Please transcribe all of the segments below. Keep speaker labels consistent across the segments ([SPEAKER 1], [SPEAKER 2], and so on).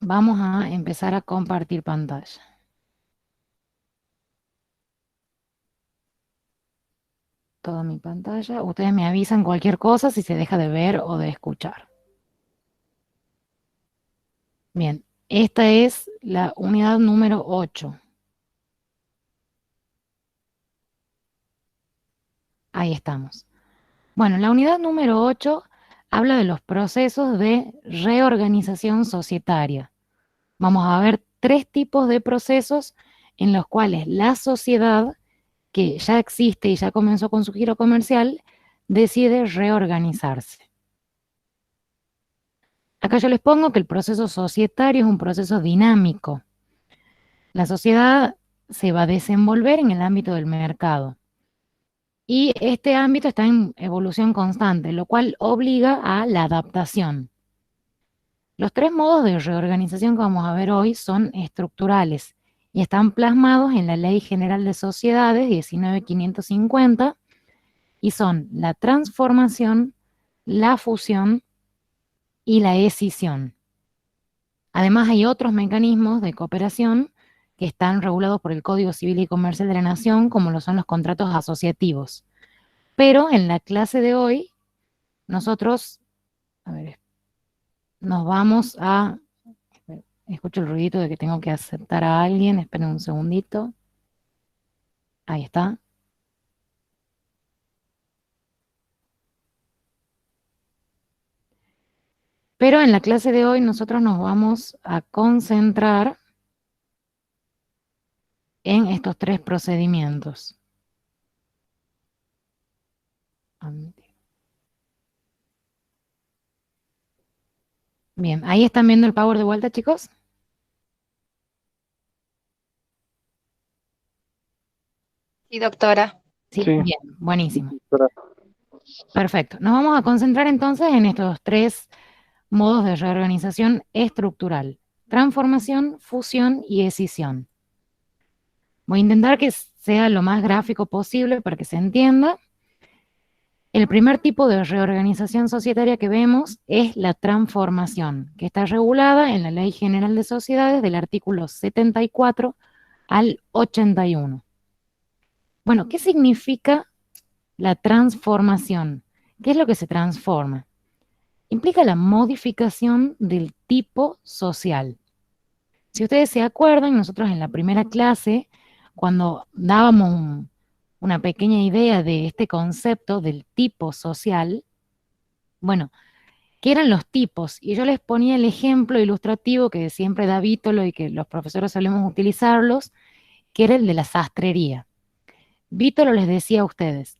[SPEAKER 1] Vamos a empezar a compartir pantalla. Toda mi pantalla. Ustedes me avisan cualquier cosa si se deja de ver o de escuchar. Bien, esta es la unidad número 8. Ahí estamos. Bueno, la unidad número 8 habla de los procesos de reorganización societaria. Vamos a ver tres tipos de procesos en los cuales la sociedad, que ya existe y ya comenzó con su giro comercial, decide reorganizarse. Acá yo les pongo que el proceso societario es un proceso dinámico. La sociedad se va a desenvolver en el ámbito del mercado y este ámbito está en evolución constante, lo cual obliga a la adaptación. Los tres modos de reorganización que vamos a ver hoy son estructurales y están plasmados en la Ley General de Sociedades 19.550 y son la transformación, la fusión y la escisión. Además, hay otros mecanismos de cooperación que están regulados por el Código Civil y Comercial de la Nación, como lo son los contratos asociativos. Pero en la clase de hoy, nosotros, a ver, nos vamos a... Escucho el ruidito de que tengo que aceptar a alguien. Esperen un segundito. Ahí está. Pero en la clase de hoy nosotros nos vamos a concentrar en estos tres procedimientos. Bien, ahí están viendo el Power de vuelta, chicos.
[SPEAKER 2] Sí, doctora.
[SPEAKER 1] Sí,
[SPEAKER 3] Sí,
[SPEAKER 1] bien, buenísimo.
[SPEAKER 3] doctora.
[SPEAKER 1] Perfecto. Nos vamos a concentrar entonces en estos tres modos de reorganización estructural: transformación, fusión y escisión. Voy a intentar que sea lo más gráfico posible para que se entienda. El primer tipo de reorganización societaria que vemos es la transformación, que está regulada en la Ley General de Sociedades del artículo 74 al 81. Bueno, ¿qué significa la transformación? ¿Qué es lo que se transforma? Implica la modificación del tipo social. Si ustedes se acuerdan, nosotros en la primera clase, cuando dábamos una pequeña idea de este concepto del tipo social, bueno, ¿qué eran los tipos? Y yo les ponía el ejemplo ilustrativo que siempre da Vítolo y que los profesores solemos utilizarlos, que era el de la sastrería. Vítolo les decía a ustedes,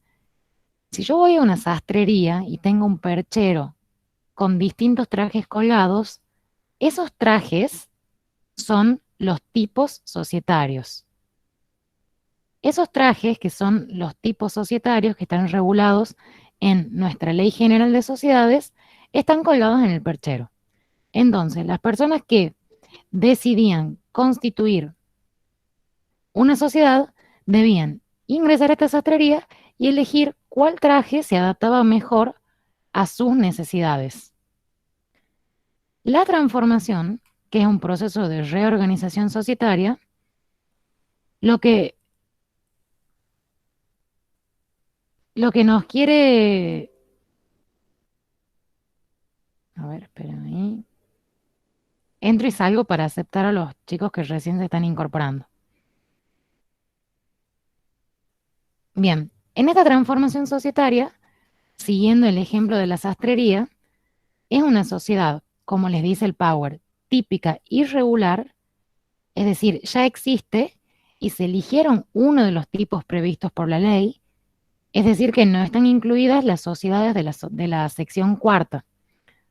[SPEAKER 1] si yo voy a una sastrería y tengo un perchero con distintos trajes colgados, esos trajes son los tipos societarios. Esos trajes, que son los tipos societarios que están regulados en nuestra Ley General de Sociedades, están colgados en el perchero. Entonces, las personas que decidían constituir una sociedad debían ingresar a esta sastrería y elegir cuál traje se adaptaba mejor a sus necesidades. La transformación, que es un proceso de reorganización societaria, lo que, lo que nos quiere... A ver, esperen ahí. Entro y salgo para aceptar a los chicos que recién se están incorporando. Bien, en esta transformación societaria, siguiendo el ejemplo de la sastrería, es una sociedad, como les dice el Power, típica y regular, es decir, ya existe y se eligieron uno de los tipos previstos por la ley, es decir, que no están incluidas las sociedades de la sección cuarta,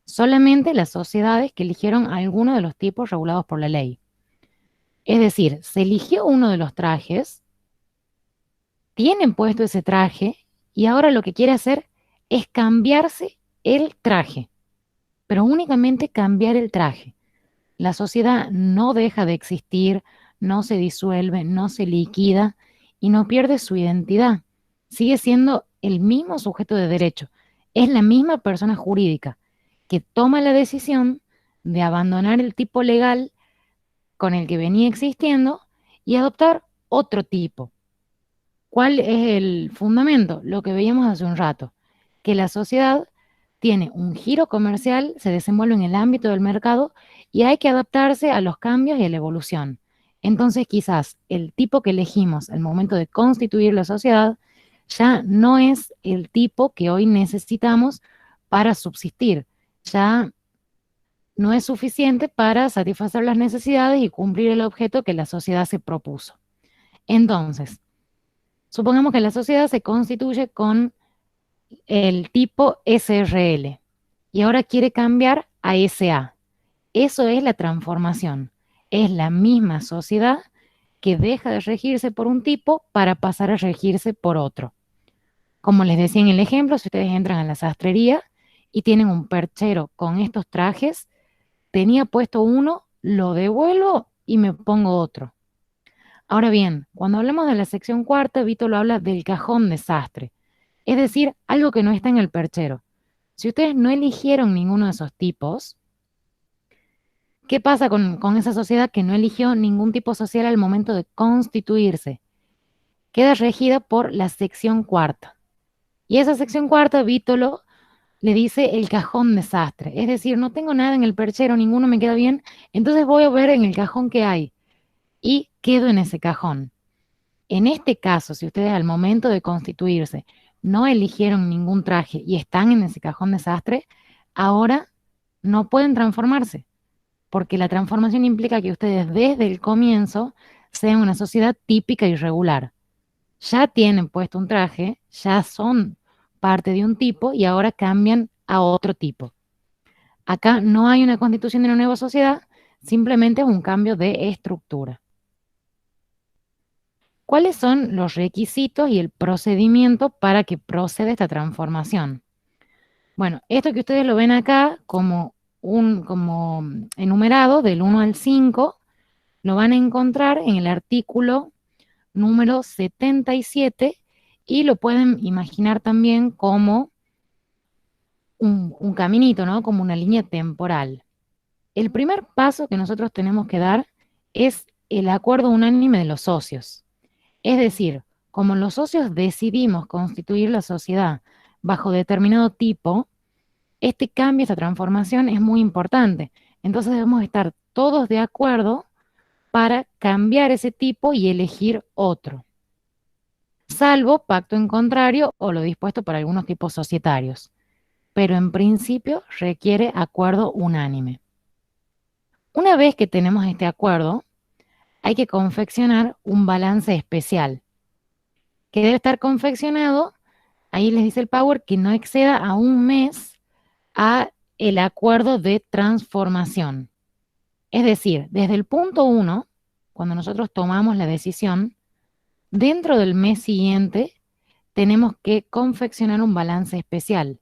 [SPEAKER 1] solamente las sociedades que eligieron alguno de los tipos regulados por la ley. Es decir, se eligió uno de los trajes, tienen puesto ese traje y ahora lo que quiere hacer es cambiarse el traje, pero únicamente cambiar el traje. La sociedad no deja de existir, no se disuelve, no se liquida y no pierde su identidad. Sigue siendo el mismo sujeto de derecho. Es la misma persona jurídica que toma la decisión de abandonar el tipo legal con el que venía existiendo y adoptar otro tipo. ¿Cuál es el fundamento? Lo que veíamos hace un rato, que la sociedad tiene un giro comercial, se desenvuelve en el ámbito del mercado y hay que adaptarse a los cambios y a la evolución. Entonces, quizás el tipo que elegimos al momento de constituir la sociedad ya no es el tipo que hoy necesitamos para subsistir. Ya no es suficiente para satisfacer las necesidades y cumplir el objeto que la sociedad se propuso. Entonces, supongamos que la sociedad se constituye con el tipo SRL y ahora quiere cambiar a SA. Eso es la transformación. Es la misma sociedad que deja de regirse por un tipo para pasar a regirse por otro. Como les decía en el ejemplo, si ustedes entran a la sastrería y tienen un perchero con estos trajes, tenía puesto uno, lo devuelvo y me pongo otro. Ahora bien, cuando hablamos de la sección cuarta, Vito lo habla del cajón de sastre, es decir, algo que no está en el perchero. Si ustedes no eligieron ninguno de esos tipos, ¿qué pasa con esa sociedad que no eligió ningún tipo social al momento de constituirse? Queda regida por la sección cuarta. Y esa sección cuarta, Vítolo le dice el cajón desastre. Es decir, no tengo nada en el perchero, ninguno me queda bien, entonces voy a ver en el cajón qué hay y quedo en ese cajón. En este caso, si ustedes al momento de constituirse no eligieron ningún traje y están en ese cajón desastre, ahora no pueden transformarse, porque la transformación implica que ustedes desde el comienzo sean una sociedad típica y regular. Ya tienen puesto un traje, ya son parte de un tipo y ahora cambian a otro tipo. Acá no hay una constitución de una nueva sociedad, simplemente es un cambio de estructura. ¿Cuáles son los requisitos y el procedimiento para que proceda esta transformación? Bueno, esto que ustedes lo ven acá como enumerado del 1 al 5, lo van a encontrar en el artículo número 77 y lo pueden imaginar también como un caminito, ¿no? Como una línea temporal. El primer paso que nosotros tenemos que dar es el acuerdo unánime de los socios. Es decir, como los socios decidimos constituir la sociedad bajo determinado tipo, este cambio, esta transformación es muy importante. Entonces debemos estar todos de acuerdo para cambiar ese tipo y elegir otro, salvo pacto en contrario o lo dispuesto por algunos tipos societarios, pero en principio requiere acuerdo unánime. Una vez que tenemos este acuerdo, hay que confeccionar un balance especial, que debe estar confeccionado, ahí les dice el Power, que no exceda a un mes a el acuerdo de transformación. Es decir, desde el punto 1, cuando nosotros tomamos la decisión, dentro del mes siguiente tenemos que confeccionar un balance especial.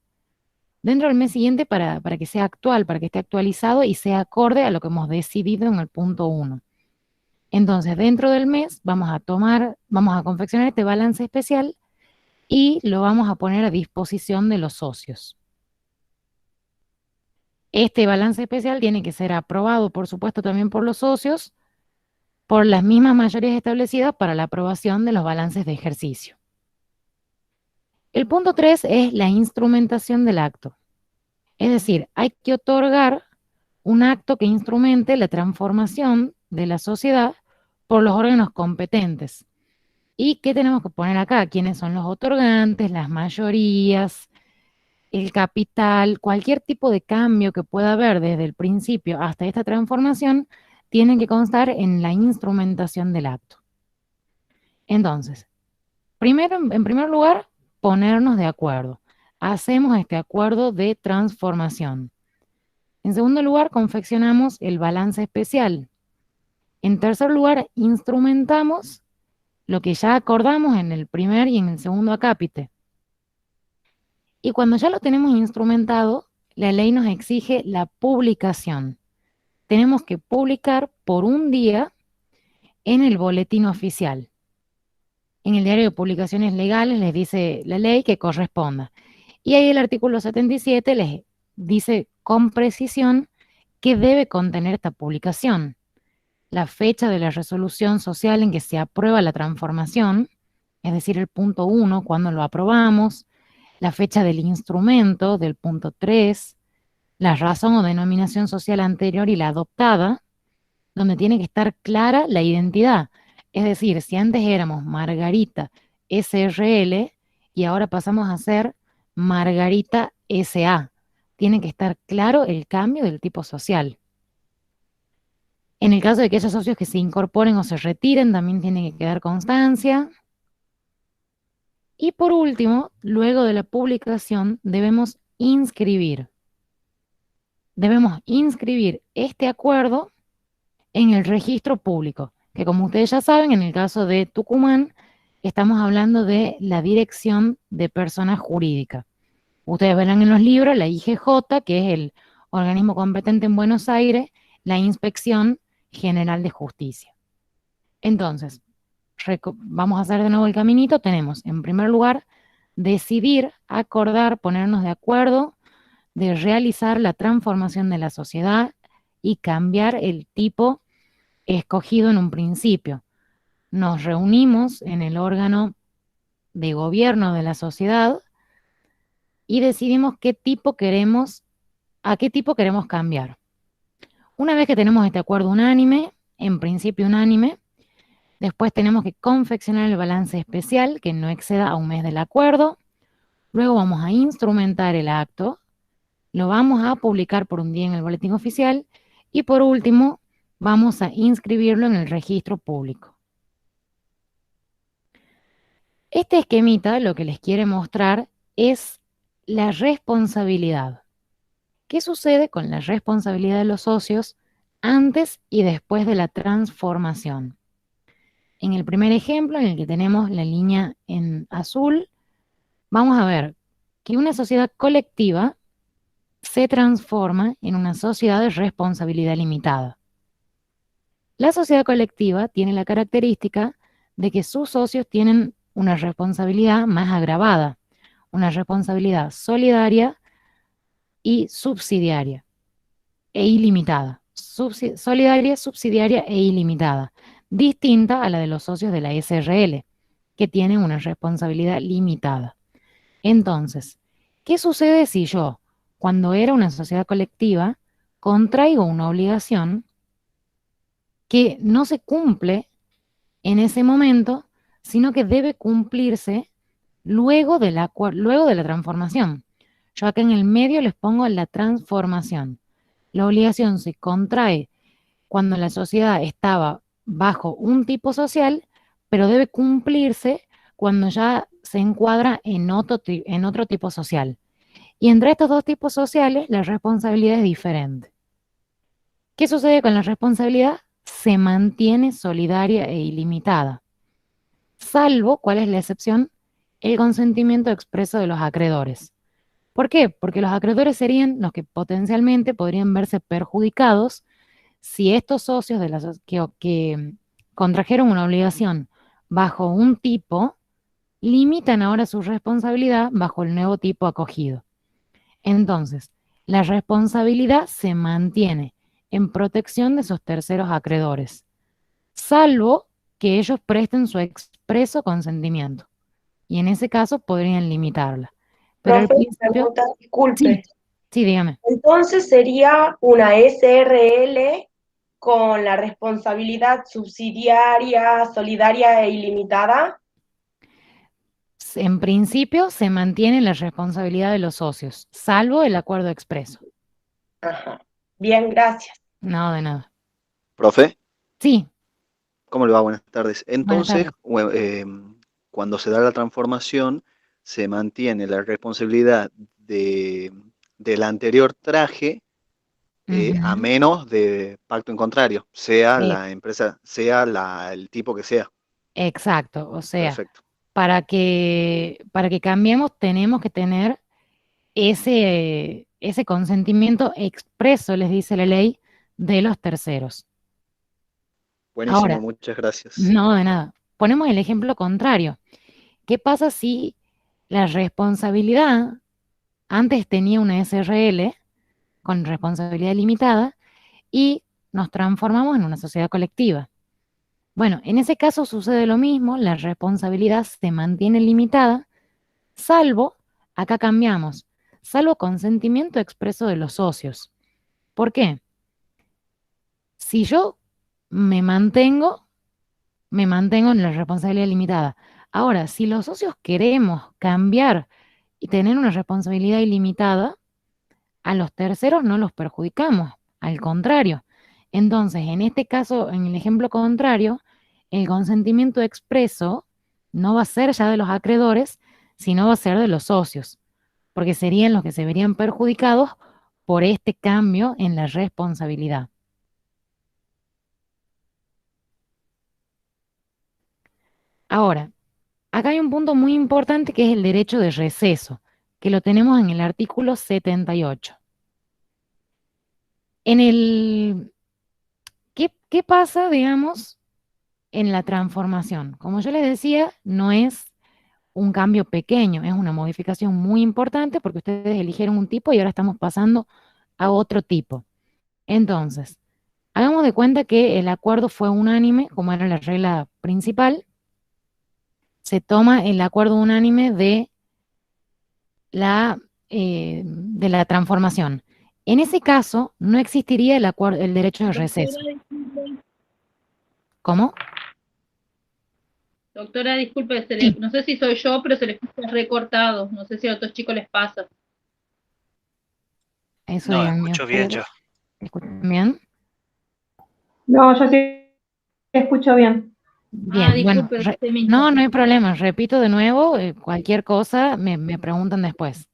[SPEAKER 1] Dentro del mes siguiente para que sea actual, para que esté actualizado y sea acorde a lo que hemos decidido en el punto 1. Entonces, dentro del mes vamos a confeccionar este balance especial y lo vamos a poner a disposición de los socios. Este balance especial tiene que ser aprobado, por supuesto, también por los socios, por las mismas mayorías establecidas para la aprobación de los balances de ejercicio. El punto 3 es la instrumentación del acto. Es decir, hay que otorgar un acto que instrumente la transformación de la sociedad por los órganos competentes. ¿Y qué tenemos que poner acá? ¿Quiénes son los otorgantes, las mayorías, el capital? Cualquier tipo de cambio que pueda haber desde el principio hasta esta transformación tiene que constar en la instrumentación del acto. Entonces, primero, en primer lugar, ponernos de acuerdo. Hacemos este acuerdo de transformación. En segundo lugar, confeccionamos el balance especial. En tercer lugar, instrumentamos lo que ya acordamos en el primer y en el segundo acápite. Y cuando ya lo tenemos instrumentado, la ley nos exige la publicación. Tenemos que publicar por un día en el boletín oficial. En el diario de publicaciones legales les dice la ley que corresponda. Y ahí el artículo 77 les dice con precisión ¿Qué debe contener esta publicación? La fecha de la resolución social en que se aprueba la transformación, es decir, el punto 1, cuando lo aprobamos, la fecha del instrumento, del punto 3, la razón o denominación social anterior y la adoptada, donde tiene que estar clara la identidad. Es decir, si antes éramos Margarita SRL y ahora pasamos a ser Margarita SA, tiene que estar claro el cambio del tipo social. En el caso de que haya socios que se incorporen o se retiren, también tiene que quedar constancia. Y por último, luego de la publicación, debemos inscribir. Debemos inscribir este acuerdo en el registro público, que como ustedes ya saben, en el caso de Tucumán, estamos hablando de la Dirección de Personas Jurídicas. Ustedes verán en los libros la IGJ, que es el organismo competente en Buenos Aires, la Inspección General de Justicia. Entonces, vamos a hacer de nuevo el caminito. Tenemos, en primer lugar, decidir, acordar, ponernos de acuerdo de realizar la transformación de la sociedad y cambiar el tipo escogido en un principio. Nos reunimos en el órgano de gobierno de la sociedad y decidimos a qué tipo queremos cambiar. Una vez que tenemos este acuerdo unánime, en principio unánime, después tenemos que confeccionar el balance especial que no exceda a un mes del acuerdo. Luego vamos a instrumentar el acto, lo vamos a publicar por un día en el boletín oficial y por último vamos a inscribirlo en el registro público. Este esquemita lo que les quiere mostrar es la responsabilidad. ¿Qué sucede con la responsabilidad de los socios antes y después de la transformación? En el primer ejemplo, en el que tenemos la línea en azul, vamos a ver que una sociedad colectiva se transforma en una sociedad de responsabilidad limitada. La sociedad colectiva tiene la característica de que sus socios tienen una responsabilidad más agravada, una responsabilidad solidaria y subsidiaria e ilimitada. Solidaria, subsidiaria e ilimitada, distinta a la de los socios de la SRL, que tienen una responsabilidad limitada. Entonces, ¿qué sucede si yo, cuando era una sociedad colectiva, contraigo una obligación que no se cumple en ese momento, sino que debe cumplirse luego de la transformación? Yo acá en el medio les pongo la transformación. La obligación se contrae cuando la sociedad estaba bajo un tipo social, pero debe cumplirse cuando ya se encuadra en otro tipo social. Y entre estos dos tipos sociales, la responsabilidad es diferente. ¿Qué sucede con la responsabilidad? Se mantiene solidaria e ilimitada, salvo, ¿cuál es la excepción? El consentimiento expreso de los acreedores. ¿Por qué? Porque los acreedores serían los que potencialmente podrían verse perjudicados si estos socios que contrajeron una obligación bajo un tipo limitan ahora su responsabilidad bajo el nuevo tipo acogido. Entonces, la responsabilidad se mantiene en protección de sus terceros acreedores, salvo que ellos presten su expreso consentimiento. Y en ese caso podrían limitarla. Pero al
[SPEAKER 3] Profe,
[SPEAKER 1] principio,
[SPEAKER 3] pregunta,
[SPEAKER 1] sí,
[SPEAKER 3] disculpe.
[SPEAKER 1] sí, dígame.
[SPEAKER 3] Entonces sería una SRL con la responsabilidad subsidiaria, solidaria e ilimitada.
[SPEAKER 1] En principio se mantiene la responsabilidad de los socios, salvo el acuerdo expreso.
[SPEAKER 3] Ajá. Bien, gracias.
[SPEAKER 1] No, de nada.
[SPEAKER 4] Profe,
[SPEAKER 1] Sí,
[SPEAKER 4] ¿cómo le va? Buenas tardes.
[SPEAKER 1] buenas
[SPEAKER 4] Entonces,
[SPEAKER 1] tardes.
[SPEAKER 4] cuando se da la transformación, se mantiene la responsabilidad del anterior traje, a
[SPEAKER 1] Ujú.
[SPEAKER 4] menos de pacto en contrario, sea
[SPEAKER 1] Eh,
[SPEAKER 4] la empresa, sea el tipo que sea.
[SPEAKER 1] exacto, o sea,
[SPEAKER 4] Perfecto.
[SPEAKER 1] para que cambiemos tenemos que tener ese consentimiento expreso, les dice la ley, de los terceros.
[SPEAKER 4] Buenísimo,
[SPEAKER 1] Ahora,
[SPEAKER 4] muchas gracias.
[SPEAKER 1] no, de nada. Ponemos el ejemplo contrario. ¿Qué pasa si la responsabilidad antes tenía una SRL con responsabilidad limitada y nos transformamos en una sociedad colectiva. Bueno, en ese caso sucede lo mismo, la responsabilidad se mantiene limitada, salvo, acá cambiamos, salvo consentimiento expreso de los socios. ¿Por qué? Si yo me mantengo en la responsabilidad limitada. Ahora, si los socios queremos cambiar y tener una responsabilidad ilimitada, a los terceros no los perjudicamos, al contrario. Entonces, en este caso, en el ejemplo contrario, el consentimiento expreso no va a ser ya de los acreedores, sino va a ser de los socios, porque serían los que se verían perjudicados por este cambio en la responsabilidad. Ahora, acá hay un punto muy importante que es el derecho de receso, que lo tenemos en el artículo 78. ¿Qué pasa, digamos, en la transformación? Como yo les decía, no es un cambio pequeño, es una modificación muy importante porque ustedes eligieron un tipo y ahora estamos pasando a otro tipo. Entonces, hagamos de cuenta que el acuerdo fue unánime, como era la regla principal. Se toma el acuerdo unánime de la transformación. En ese caso, no existiría el derecho de receso. ¿Cómo?
[SPEAKER 5] Doctora, disculpe,
[SPEAKER 1] Sí.
[SPEAKER 5] no sé si soy yo, pero se le escucha recortado. No sé si a otros chicos les pasa.
[SPEAKER 1] Eso
[SPEAKER 6] No,
[SPEAKER 1] díganme
[SPEAKER 6] escucho bien
[SPEAKER 1] ustedes.
[SPEAKER 6] yo.
[SPEAKER 1] ¿Escuchan bien?
[SPEAKER 3] No, yo sí escucho bien.
[SPEAKER 1] Bien, bueno,
[SPEAKER 5] Disculpe, usted mismo.
[SPEAKER 1] no hay problema. Repito de nuevo, cualquier cosa me preguntan después.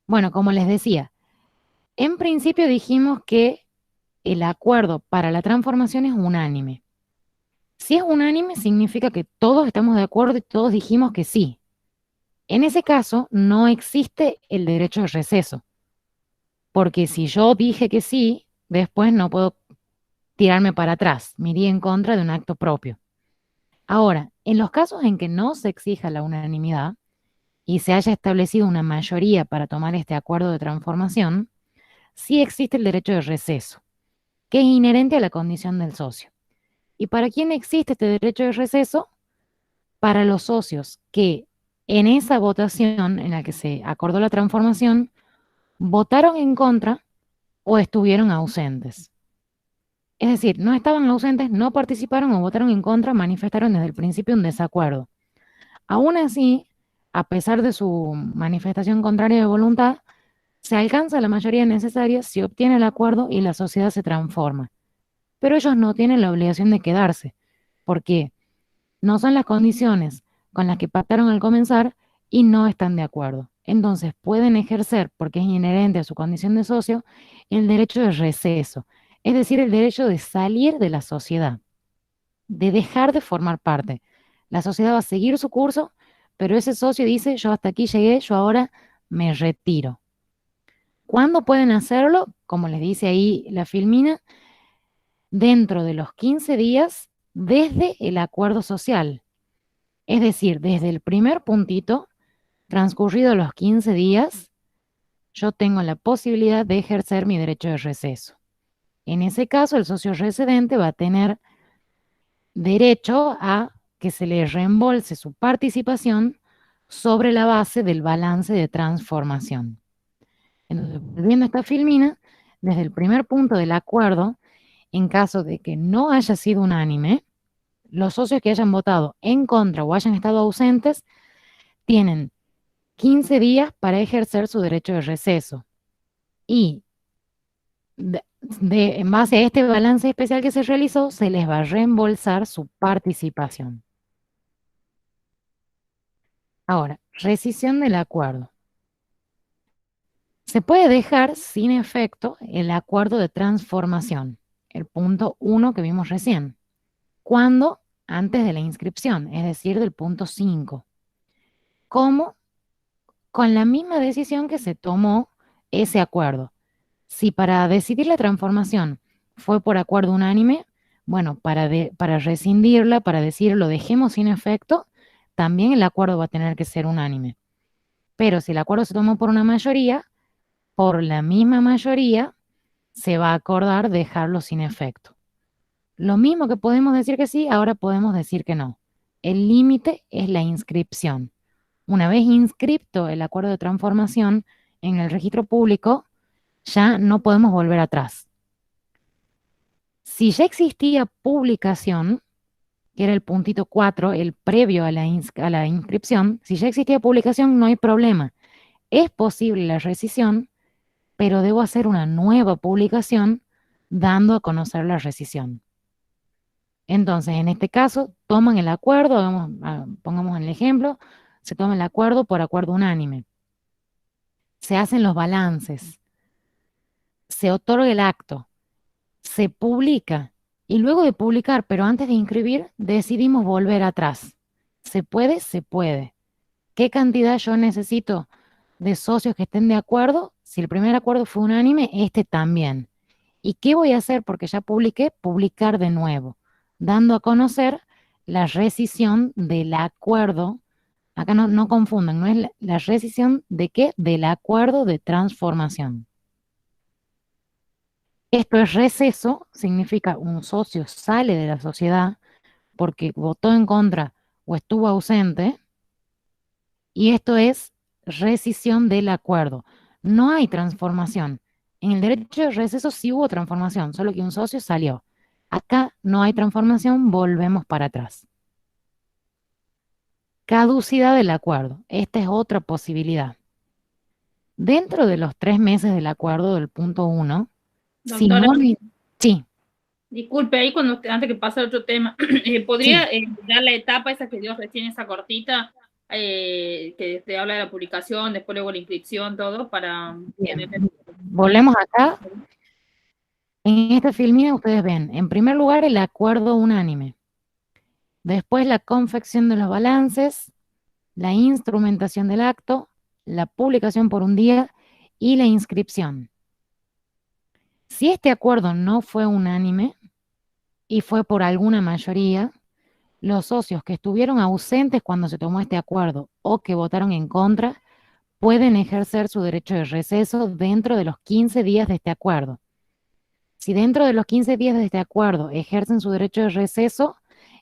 [SPEAKER 1] Bueno, como les decía, en principio dijimos que el acuerdo para la transformación es unánime. Si es unánime, significa que todos estamos de acuerdo y todos dijimos que sí. En ese caso, no existe el derecho de receso, porque si yo dije que sí, después no puedo tirarme para atrás, me iría en contra de un acto propio. Ahora, en los casos en que no se exija la unanimidad y se haya establecido una mayoría para tomar este acuerdo de transformación, sí existe el derecho de receso, que es inherente a la condición del socio. ¿Y para quién existe este derecho de receso? Para los socios que en esa votación en la que se acordó la transformación votaron en contra o estuvieron ausentes. Es decir, no estaban ausentes, no participaron o votaron en contra, manifestaron desde el principio un desacuerdo. Aún así, a pesar de su manifestación contraria de voluntad, se alcanza la mayoría necesaria, se obtiene el acuerdo y la sociedad se transforma. Pero ellos no tienen la obligación de quedarse, porque no son las condiciones con las que pactaron al comenzar y no están de acuerdo. Entonces pueden ejercer, porque es inherente a su condición de socio, el derecho de receso, es decir, el derecho de salir de la sociedad, de dejar de formar parte. La sociedad va a seguir su curso, pero ese socio dice, yo hasta aquí llegué, yo ahora me retiro. ¿Cuándo pueden hacerlo? Como les dice ahí la filmina, dentro de los 15 días desde el acuerdo social. Es decir, desde el primer puntito, transcurridos los 15 días, yo tengo la posibilidad de ejercer mi derecho de receso. En ese caso, el socio recedente va a tener derecho a que se le reembolse su participación sobre la base del balance de transformación. Entonces, volviendo a esta filmina, desde el primer punto del acuerdo, en caso de que no haya sido unánime, los socios que hayan votado en contra o hayan estado ausentes tienen 15 días para ejercer su derecho de receso. Y en base a este balance especial que se realizó, se les va a reembolsar su participación. Ahora, rescisión del acuerdo. Se puede dejar sin efecto el acuerdo de transformación, el punto 1 que vimos recién, cuando antes de la inscripción, es decir, del punto 5. ¿Cómo? Con la misma decisión que se tomó ese acuerdo. Si para decidir la transformación fue por acuerdo unánime, bueno, para rescindirla, para decir lo dejemos sin efecto, también el acuerdo va a tener que ser unánime. Pero si el acuerdo se tomó por una mayoría, por la misma mayoría, se va a acordar dejarlo sin efecto. Lo mismo que podemos decir que sí, ahora podemos decir que no. El límite es la inscripción. Una vez inscripto el acuerdo de transformación en el registro público, ya no podemos volver atrás. Si ya existía publicación, que era el puntito 4, el previo a la inscripción, si ya existía publicación no hay problema. Es posible la rescisión, pero debo hacer una nueva publicación dando a conocer la rescisión. Entonces, en este caso, toman el acuerdo, pongamos en el ejemplo, se toma el acuerdo por acuerdo unánime. Se hacen los balances, se otorga el acto, se publica y luego de publicar, pero antes de inscribir, decidimos volver atrás. ¿Se puede? Se puede. ¿Qué cantidad yo necesito de socios que estén de acuerdo? Si el primer acuerdo fue unánime, este también. ¿Y qué voy a hacer? Porque ya publiqué, publicar de nuevo, dando a conocer la rescisión del acuerdo. Acá no confundan, no es la rescisión de qué, del acuerdo de transformación. Esto es receso, significa un socio sale de la sociedad porque votó en contra o estuvo ausente, y esto es rescisión del acuerdo. No hay transformación. En el derecho de receso sí hubo transformación, solo que un socio salió. Acá no hay transformación, volvemos para atrás. Caducidad del acuerdo. Esta es otra posibilidad. Dentro de los 3 meses del acuerdo del punto 1, si
[SPEAKER 5] Doctora,
[SPEAKER 1] no... Sí,
[SPEAKER 5] disculpe, ahí antes que pase al otro tema, ¿podría dar la etapa esa que dio recién, esa cortita, que te habla de la publicación, después luego la inscripción, todo, para tener...
[SPEAKER 1] Volvemos acá. En esta filmina ustedes ven, en primer lugar, el acuerdo unánime. Después la confección de los balances, la instrumentación del acto, la publicación por un día y la inscripción. Si este acuerdo no fue unánime y fue por alguna mayoría, los socios que estuvieron ausentes cuando se tomó este acuerdo o que votaron en contra pueden ejercer su derecho de receso dentro de los 15 días de este acuerdo. Si dentro de los 15 días de este acuerdo ejercen su derecho de receso,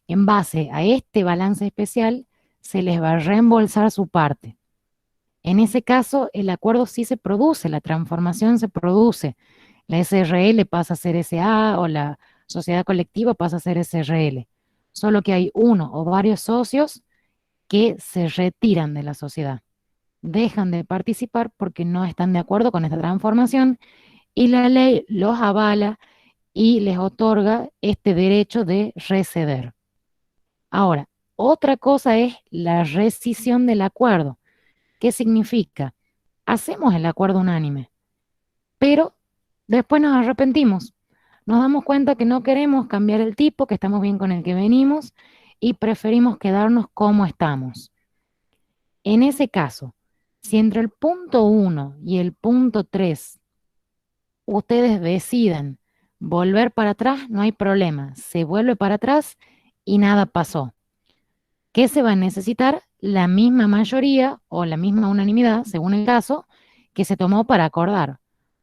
[SPEAKER 1] en base a este balance especial, se les va a reembolsar su parte. En ese caso, el acuerdo sí se produce, la transformación se produce. La SRL pasa a ser SA o la sociedad colectiva pasa a ser SRL. Solo que hay uno o varios socios que se retiran de la sociedad. Dejan de participar porque no están de acuerdo con esta transformación y la ley los avala y les otorga este derecho de receder. Ahora, otra cosa es la rescisión del acuerdo. ¿Qué significa? Hacemos el acuerdo unánime, pero después nos arrepentimos. Nos damos cuenta que no queremos cambiar el tipo, que estamos bien con el que venimos y preferimos quedarnos como estamos. En ese caso, si entre el punto 1 y el punto 3 ustedes decidan volver para atrás, no hay problema. Se vuelve para atrás y nada pasó. ¿Qué se va a necesitar? La misma mayoría o la misma unanimidad, según el caso, que se tomó para acordar.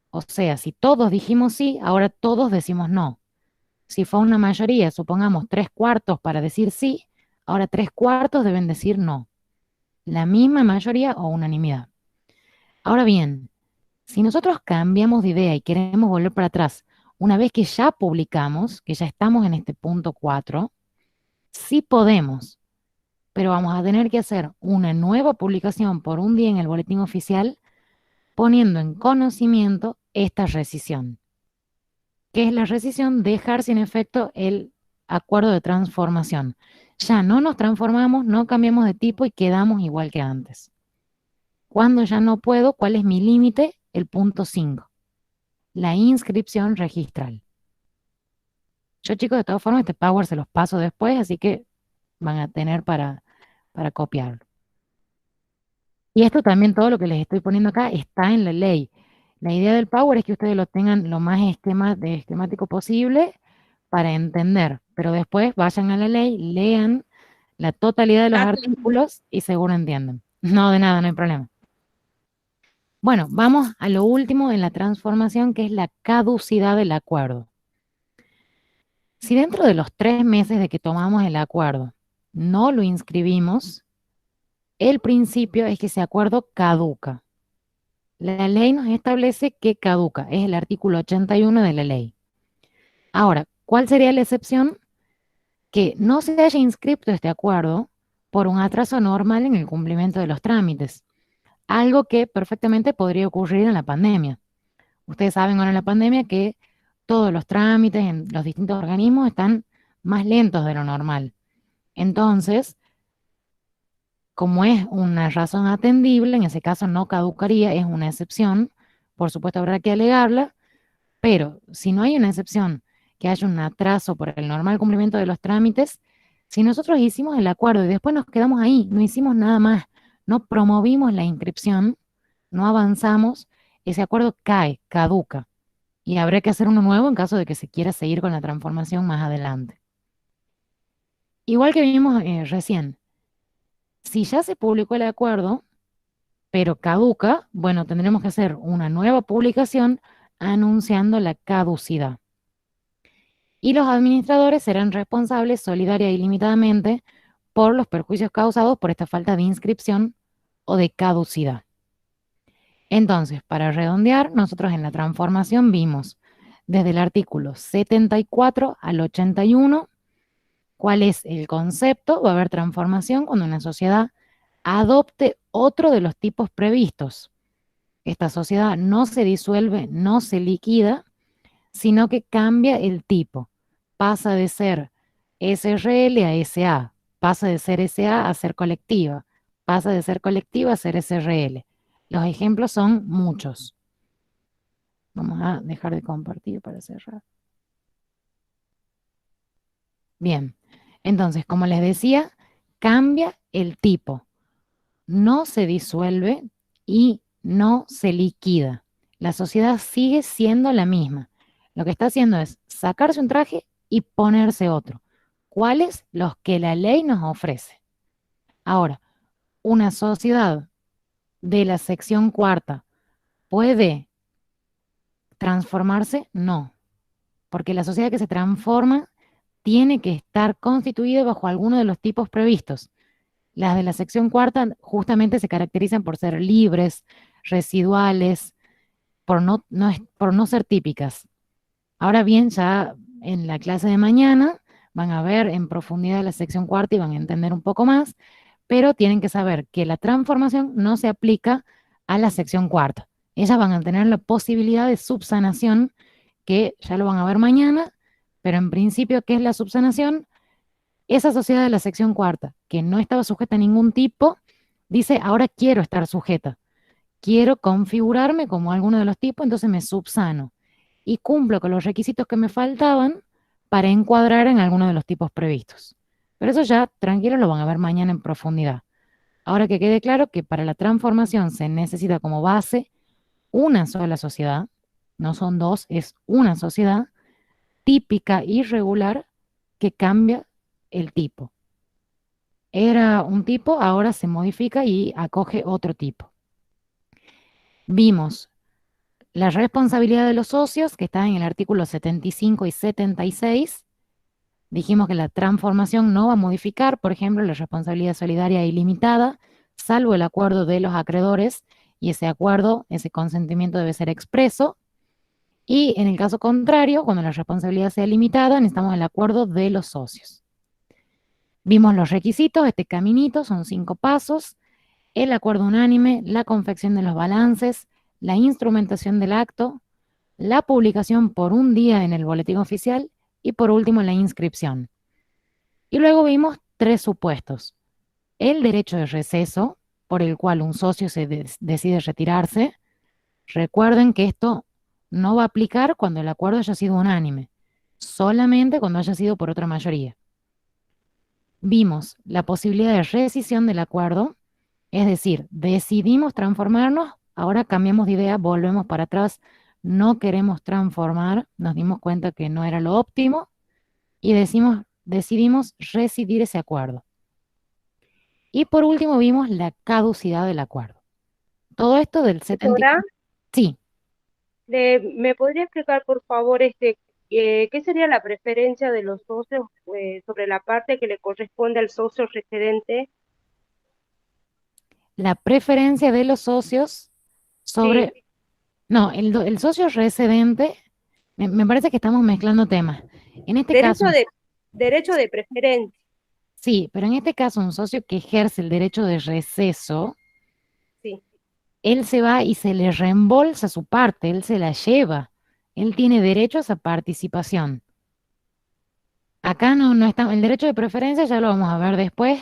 [SPEAKER 1] O sea, si todos dijimos sí, ahora todos decimos no. Si fue una mayoría, supongamos 3/4 para decir sí, ahora 3/4 deben decir no. La misma mayoría o unanimidad. Ahora bien, si nosotros cambiamos de idea y queremos volver para atrás, una vez que ya publicamos, que ya estamos en este punto 4, sí podemos, pero vamos a tener que hacer una nueva publicación por un día en el boletín oficial, poniendo en conocimiento esta rescisión. ¿Qué es la rescisión? Dejar sin efecto el acuerdo de transformación. Ya no nos transformamos, no cambiamos de tipo y quedamos igual que antes. Cuando ya no puedo, ¿cuál es mi límite? El punto 5. La inscripción registral. Yo, chicos, de todas formas, este Power se los paso después, así que van a tener para copiarlo. Y esto también, todo lo que les estoy poniendo acá, está en la ley. La idea del Power es que ustedes lo tengan lo más esquemático posible para entender, pero después vayan a la ley, lean la totalidad de los artículos y seguro entienden. No, de nada, no hay problema. Bueno, vamos a lo último en la transformación, que es la caducidad del acuerdo. Si dentro de los 3 meses de que tomamos el acuerdo no lo inscribimos, el principio es que ese acuerdo caduca. La ley nos establece que caduca, es el artículo 81 de la ley. Ahora, ¿cuál sería la excepción? Que no se haya inscrito este acuerdo por un atraso normal en el cumplimiento de los trámites, algo que perfectamente podría ocurrir en la pandemia. Ustedes saben ahora en la pandemia que todos los trámites en los distintos organismos están más lentos de lo normal. Entonces, como es una razón atendible, en ese caso no caducaría, es una excepción, por supuesto habrá que alegarla, pero si no hay una excepción, que haya un atraso por el normal cumplimiento de los trámites, si nosotros hicimos el acuerdo y después nos quedamos ahí, no hicimos nada más, no promovimos la inscripción, no avanzamos, ese acuerdo cae, caduca, y habrá que hacer uno nuevo en caso de que se quiera seguir con la transformación más adelante. Igual que vimos recién, si ya se publicó el acuerdo, pero caduca, bueno, tendremos que hacer una nueva publicación anunciando la caducidad. Y los administradores serán responsables solidaria y limitadamente por los perjuicios causados por esta falta de inscripción o de caducidad. Entonces, para redondear, nosotros en la transformación vimos desde el artículo 74 al 81 cuál es el concepto. Va a haber transformación cuando una sociedad adopte otro de los tipos previstos. Esta sociedad no se disuelve, no se liquida, sino que cambia el tipo. Pasa de ser SRL a SA, pasa de ser SA a ser colectiva, pasa de ser colectiva a ser SRL. Los ejemplos son muchos. Vamos a dejar de compartir para cerrar. Bien, entonces, como les decía, cambia el tipo. No se disuelve y no se liquida. La sociedad sigue siendo la misma. Lo que está haciendo es sacarse un traje y ponerse otro. ¿Cuáles? Los que la ley nos ofrece. Ahora, una sociedad de la sección cuarta puede transformarse, no, porque la sociedad que se transforma tiene que estar constituida bajo alguno de los tipos previstos. Las de la sección cuarta justamente se caracterizan por ser libres, residuales, por no ser típicas. Ahora bien, ya en la clase de mañana van a ver en profundidad la sección cuarta y van a entender un poco más, pero tienen que saber que la transformación no se aplica a la sección cuarta. Ellas van a tener la posibilidad de subsanación, que ya lo van a ver mañana, pero en principio, ¿qué es la subsanación? Esa sociedad de la sección cuarta, que no estaba sujeta a ningún tipo, dice, ahora quiero estar sujeta. Quiero configurarme como alguno de los tipos, entonces me subsano. Y cumplo con los requisitos que me faltaban para encuadrar en alguno de los tipos previstos. Pero eso ya, tranquilos, lo van a ver mañana en profundidad. Ahora que quede claro que para la transformación se necesita como base una sola sociedad, no son dos, es una sociedad típica y regular que cambia el tipo. Era un tipo, ahora se modifica y acoge otro tipo. Vimos la responsabilidad de los socios, que está en el artículo 75 y 76. Dijimos que la transformación no va a modificar, por ejemplo, la responsabilidad solidaria ilimitada, salvo el acuerdo de los acreedores, y ese acuerdo, ese consentimiento debe ser expreso. Y en el caso contrario, cuando la responsabilidad sea limitada, necesitamos el acuerdo de los socios. Vimos los requisitos, este caminito, son 5 pasos: el acuerdo unánime, la confección de los balances, la instrumentación del acto, la publicación por un día en el boletín oficial y por último la inscripción. Y luego vimos 3 supuestos: el derecho de receso, por el cual un socio se decide retirarse. Recuerden que esto no va a aplicar cuando el acuerdo haya sido unánime, solamente cuando haya sido por otra mayoría. Vimos la posibilidad de rescisión del acuerdo, es decir, decidimos transformarnos, ahora cambiamos de idea, volvemos para atrás, no queremos transformar, nos dimos cuenta que no era lo óptimo y decidimos rescindir ese acuerdo. Y por último vimos la caducidad del acuerdo. Todo esto del 70.
[SPEAKER 6] Doctora,
[SPEAKER 1] Sí,
[SPEAKER 6] ¿me podría explicar, por favor, qué sería la preferencia de los socios sobre la parte que le corresponde al socio referente?
[SPEAKER 1] la preferencia de los socios sobre...
[SPEAKER 6] Sí,
[SPEAKER 1] No, el socio residente, me parece que estamos mezclando temas. En este caso,
[SPEAKER 6] derecho de preferencia,
[SPEAKER 1] sí, pero en este caso un socio que ejerce el derecho de receso,
[SPEAKER 6] sí.
[SPEAKER 1] él se va y se le reembolsa su parte, él se la lleva. Él tiene derecho a esa participación. Acá no está, el derecho de preferencia ya lo vamos a ver después,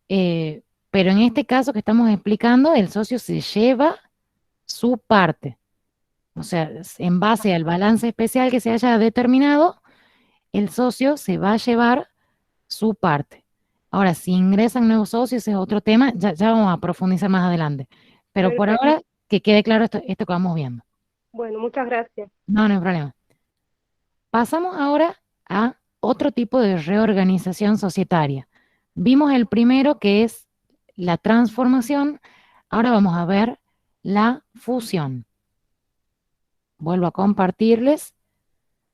[SPEAKER 1] eh, pero en este caso que estamos explicando, el socio se lleva su parte. O sea, en base al balance especial que se haya determinado, el socio se va a llevar su parte. Ahora, si ingresan nuevos socios, es otro tema, ya vamos a profundizar más adelante. Pero por
[SPEAKER 6] Perfecto.
[SPEAKER 1] ahora, que quede claro esto que vamos viendo.
[SPEAKER 6] Bueno, muchas gracias.
[SPEAKER 1] No hay problema. Pasamos ahora a otro tipo de reorganización societaria. Vimos el primero que es la transformación, ahora vamos a ver la fusión. Vuelvo a compartirles,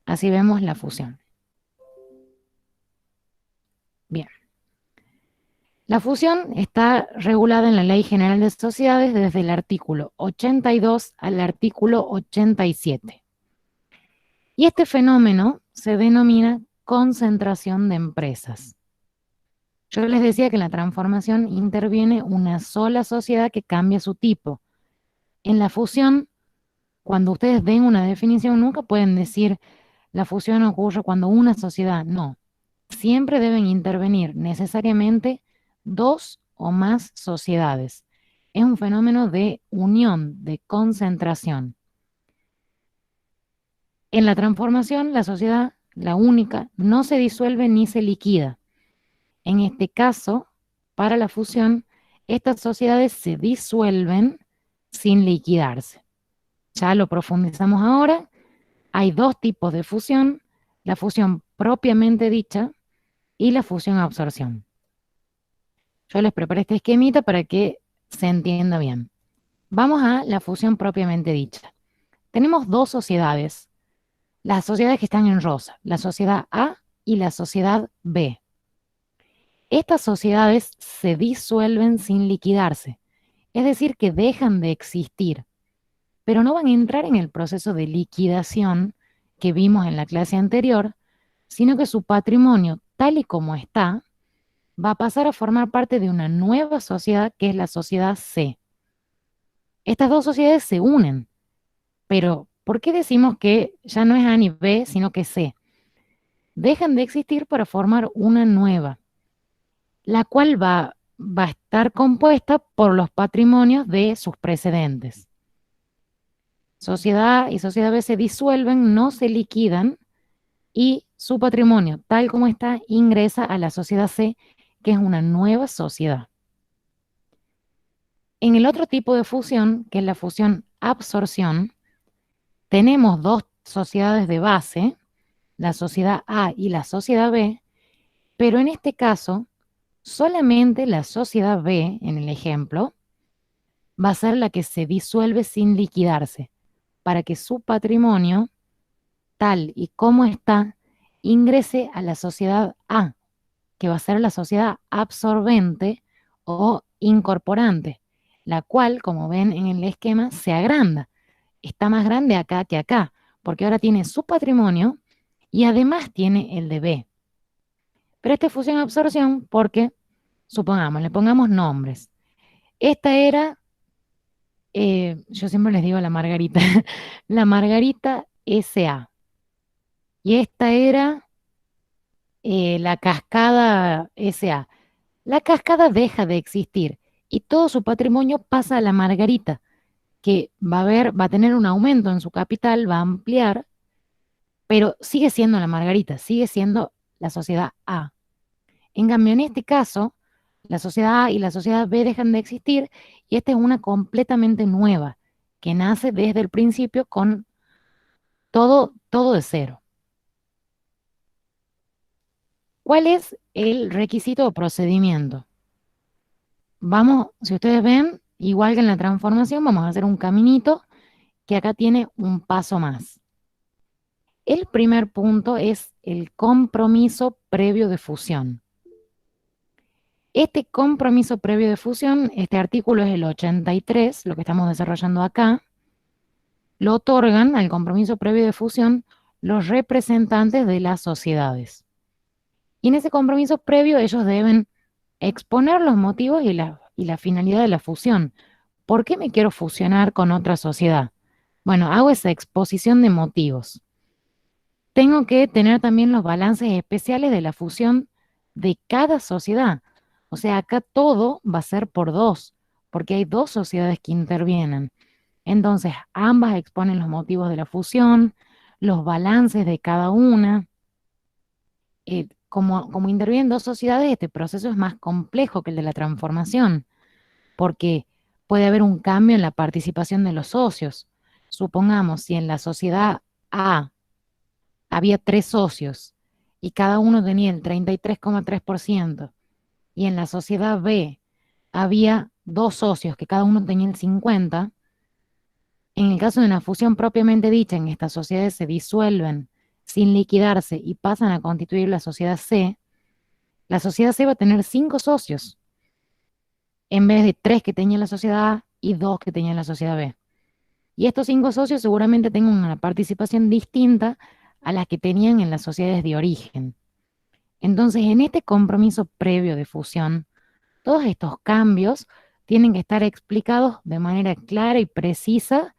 [SPEAKER 1] así vemos la fusión. Bien. La fusión está regulada en la Ley General de Sociedades desde el artículo 82 al artículo 87. Y este fenómeno se denomina concentración de empresas. Yo les decía que en la transformación interviene una sola sociedad que cambia su tipo. En la fusión, cuando ustedes den una definición, nunca pueden decir la fusión ocurre cuando una sociedad, no. Siempre deben intervenir necesariamente dos o más sociedades. Es un fenómeno de unión, de concentración. En la transformación, la sociedad, la única, no se disuelve ni se liquida. En este caso, para la fusión, estas sociedades se disuelven sin liquidarse. Ya lo profundizamos ahora. Hay dos tipos de fusión, la fusión propiamente dicha y la fusión-absorción. Yo les preparé este esquemita para que se entienda bien. Vamos a la fusión propiamente dicha. Tenemos dos sociedades, las sociedades que están en rosa, la sociedad A y la sociedad B. Estas sociedades se disuelven sin liquidarse, es decir, que dejan de existir, pero no van a entrar en el proceso de liquidación que vimos en la clase anterior, sino que su patrimonio, tal y como está, va a pasar a formar parte de una nueva sociedad que es la sociedad C. Estas dos sociedades se unen, pero ¿por qué decimos que ya no es A ni B, sino que C? Dejan de existir para formar una nueva, la cual va a estar compuesta por los patrimonios de sus precedentes. Sociedad A y sociedad B se disuelven, no se liquidan y su patrimonio, tal como está, ingresa a la sociedad C, que es una nueva sociedad. En el otro tipo de fusión, que es la fusión-absorción, tenemos dos sociedades de base, la sociedad A y la sociedad B, pero en este caso, solamente la sociedad B, en el ejemplo, va a ser la que se disuelve sin liquidarse, para que su patrimonio, tal y como está, ingrese a la sociedad A, que va a ser la sociedad absorbente o incorporante, la cual, como ven en el esquema, se agranda. Está más grande acá que acá, porque ahora tiene su patrimonio y además tiene el de B. Pero esta es fusión-absorción porque, supongamos, le pongamos nombres. Esta era, yo siempre les digo la Margarita, la Margarita SA. Y esta era la Cascada SA. La Cascada deja de existir y todo su patrimonio pasa a la Margarita, que va a tener un aumento en su capital, va a ampliar, pero sigue siendo la Margarita, sigue siendo la sociedad A. En cambio, en este caso, la sociedad A y la sociedad B dejan de existir y esta es una completamente nueva, que nace desde el principio con todo de cero. ¿Cuál es el requisito o procedimiento? Vamos, si ustedes ven, igual que en la transformación, vamos a hacer un caminito que acá tiene un paso más. El primer punto es el compromiso previo de fusión. Este compromiso previo de fusión, este artículo es el 83, lo que estamos desarrollando acá, lo otorgan al compromiso previo de fusión los representantes de las sociedades. Y en ese compromiso previo ellos deben exponer los motivos y la finalidad de la fusión. ¿Por qué me quiero fusionar con otra sociedad? Bueno, hago esa exposición de motivos. Tengo que tener también los balances especiales de la fusión de cada sociedad. O sea, acá todo va a ser por dos, porque hay dos sociedades que intervienen. Entonces, ambas exponen los motivos de la fusión, los balances de cada una. Como intervienen dos sociedades, este proceso es más complejo que el de la transformación, porque puede haber un cambio en la participación de los socios. Supongamos, si en la sociedad A había 3 socios y cada uno tenía el 33,3%, y en la sociedad B había 2 socios que cada uno tenía el 50%, en el caso de una fusión propiamente dicha, en estas sociedades se disuelven sin liquidarse y pasan a constituir la sociedad C va a tener 5 socios, en vez de 3 que tenía la sociedad A y 2 que tenía la sociedad B. Y estos 5 socios seguramente tengan una participación distinta a las que tenían en las sociedades de origen. Entonces, en este compromiso previo de fusión, todos estos cambios tienen que estar explicados de manera clara y precisa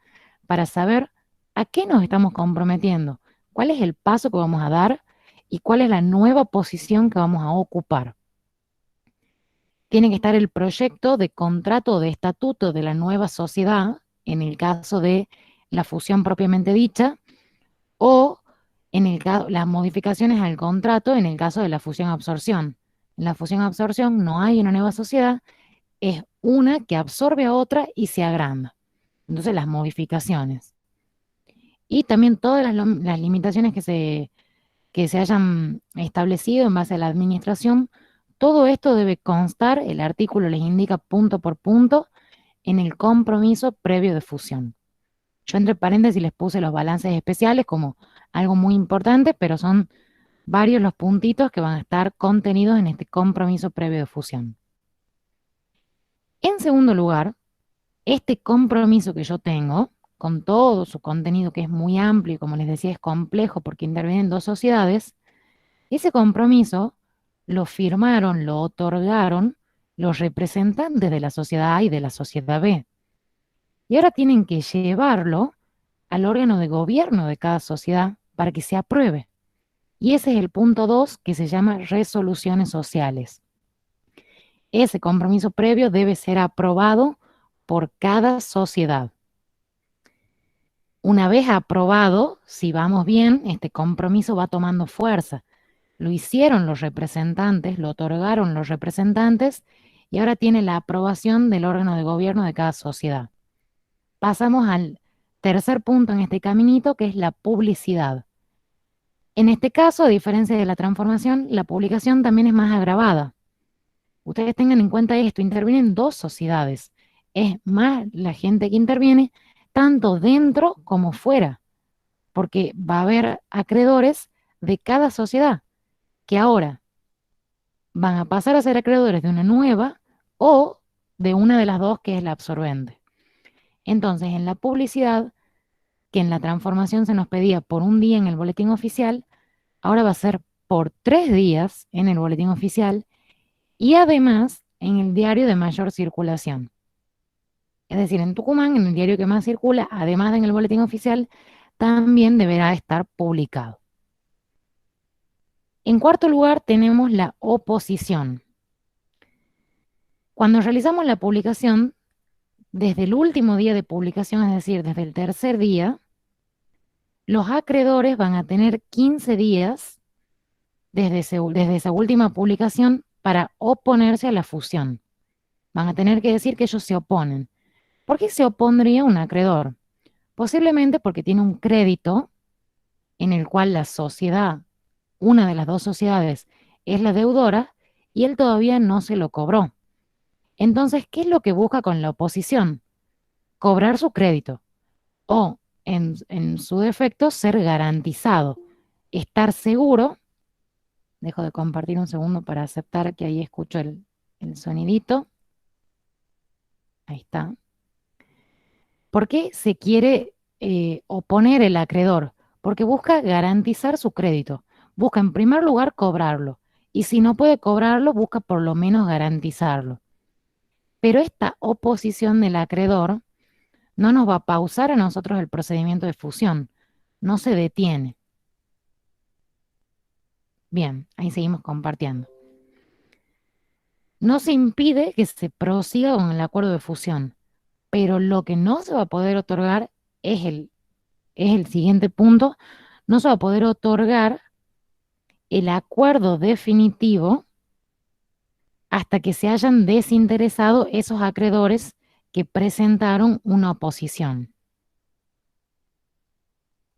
[SPEAKER 1] para saber a qué nos estamos comprometiendo, cuál es el paso que vamos a dar y cuál es la nueva posición que vamos a ocupar. Tiene que estar el proyecto de contrato o de estatuto de la nueva sociedad, en el caso de la fusión propiamente dicha, o las modificaciones al contrato en el caso de la fusión-absorción. En la fusión-absorción no hay una nueva sociedad, es una que absorbe a otra y se agranda. Entonces, las modificaciones. Y también todas las limitaciones que se hayan establecido en base a la administración, todo esto debe constar, el artículo les indica punto por punto, en el compromiso previo de fusión. Yo entre paréntesis les puse los balances especiales como algo muy importante, pero son varios los puntitos que van a estar contenidos en este compromiso previo de fusión. En segundo lugar, este compromiso que yo tengo, con todo su contenido que es muy amplio y como les decía es complejo porque intervienen dos sociedades, ese compromiso lo firmaron, lo otorgaron los representantes de la sociedad A y de la sociedad B. Y ahora tienen que llevarlo al órgano de gobierno de cada sociedad para que se apruebe. Y ese es el punto 2 que se llama resoluciones sociales. Ese compromiso previo debe ser aprobado por cada sociedad. Una vez aprobado, si vamos bien, este compromiso va tomando fuerza. Lo hicieron los representantes, lo otorgaron los representantes y ahora tiene la aprobación del órgano de gobierno de cada sociedad. Pasamos al tercer punto en este caminito, que es la publicidad. En este caso, a diferencia de la transformación, la publicación también es más agravada. Ustedes tengan en cuenta esto, intervienen dos sociedades. Es más la gente que interviene, tanto dentro como fuera, porque va a haber acreedores de cada sociedad, que ahora van a pasar a ser acreedores de una nueva o de una de las dos que es la absorbente. Entonces, en la publicidad, que en la transformación se nos pedía por un día en el boletín oficial, ahora va a ser por 3 días en el boletín oficial y además en el diario de mayor circulación. Es decir, en Tucumán, en el diario que más circula, además de en el boletín oficial, también deberá estar publicado. En cuarto lugar, tenemos la oposición. Cuando realizamos la publicación, desde el último día de publicación, es decir, desde el tercer día, los acreedores van a tener 15 días desde esa última publicación para oponerse a la fusión. Van a tener que decir que ellos se oponen. ¿Por qué se opondría un acreedor? Posiblemente porque tiene un crédito en el cual la sociedad, una de las dos sociedades, es la deudora y él todavía no se lo cobró. Entonces, ¿qué es lo que busca con la oposición? Cobrar su crédito o, en su defecto, ser garantizado, estar seguro. Dejo de compartir un segundo para aceptar que ahí escucho el sonidito. Ahí está. ¿Por qué se quiere oponer el acreedor? Porque busca garantizar su crédito. Busca en primer lugar cobrarlo. Y si no puede cobrarlo, busca por lo menos garantizarlo. Pero esta oposición del acreedor no nos va a pausar a nosotros el procedimiento de fusión. No se detiene. Bien, ahí seguimos compartiendo. No se impide que se prosiga con el acuerdo de fusión, pero lo que no se va a poder otorgar es el siguiente punto. No se va a poder otorgar el acuerdo definitivo hasta que se hayan desinteresado esos acreedores que presentaron una oposición.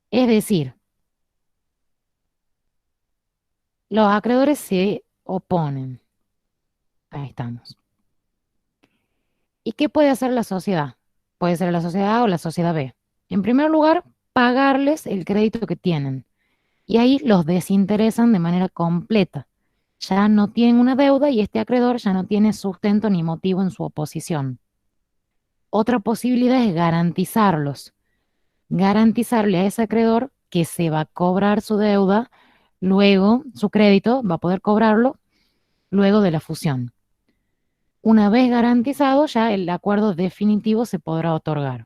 [SPEAKER 1] Es decir, los acreedores se oponen. Ahí estamos. ¿Y qué puede hacer la sociedad? Puede ser la sociedad A o la sociedad B. En primer lugar, pagarles el crédito que tienen. Y ahí los desinteresan de manera completa. Ya no tienen una deuda y este acreedor ya no tiene sustento ni motivo en su oposición. Otra posibilidad es garantizarlos. Garantizarle a ese acreedor que se va a cobrar su deuda, luego su crédito va a poder cobrarlo luego de la fusión. Una vez garantizado, ya el acuerdo definitivo se podrá otorgar.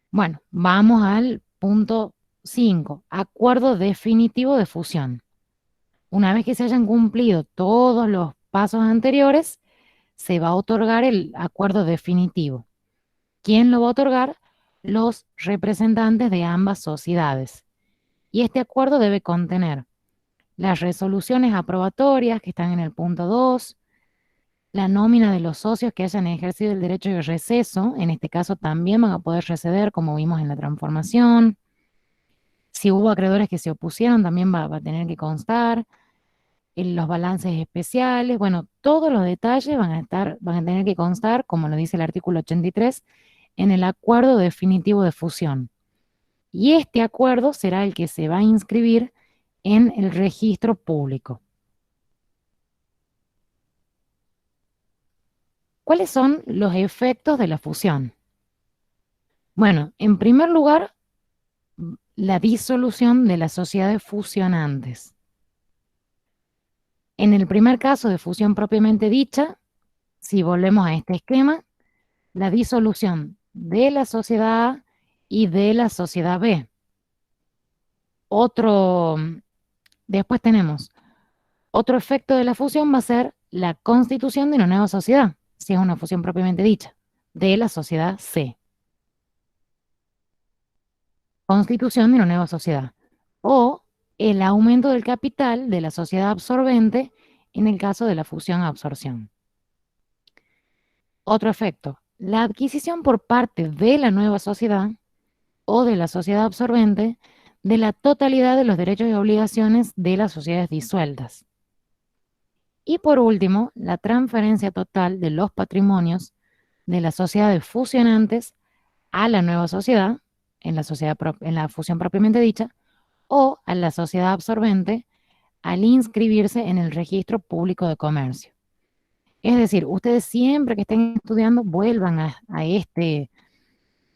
[SPEAKER 1] Bueno, vamos al punto 5, acuerdo definitivo de fusión. Una vez que se hayan cumplido todos los pasos anteriores, se va a otorgar el acuerdo definitivo. ¿Quién lo va a otorgar? Los representantes de ambas sociedades. Y este acuerdo debe contener las resoluciones aprobatorias que están en el punto 2, la nómina de los socios que hayan ejercido el derecho de receso, en este caso también van a poder receder, como vimos en la transformación. Si hubo acreedores que se opusieron, también va a tener que constar. En los balances especiales, bueno, todos los detalles van a tener que constar, como lo dice el artículo 83, en el acuerdo definitivo de fusión. Y este acuerdo será el que se va a inscribir en el registro público. ¿Cuáles son los efectos de la fusión? Bueno, en primer lugar, la disolución de las sociedades fusionantes. En el primer caso de fusión propiamente dicha, si volvemos a este esquema, la disolución de la sociedad A y de la sociedad B. Después tenemos otro efecto de la fusión va a ser la constitución de una nueva sociedad, si es una fusión propiamente dicha, de la sociedad C. Constitución de una nueva sociedad. O el aumento del capital de la sociedad absorbente en el caso de la fusión-absorción. Otro efecto, la adquisición por parte de la nueva sociedad o de la sociedad absorbente de la totalidad de los derechos y obligaciones de las sociedades disueltas. Y por último, la transferencia total de los patrimonios de las sociedades fusionantes a la nueva sociedad, en la fusión propiamente dicha, o a la sociedad absorbente al inscribirse en el registro público de comercio. Es decir, ustedes siempre que estén estudiando vuelvan a este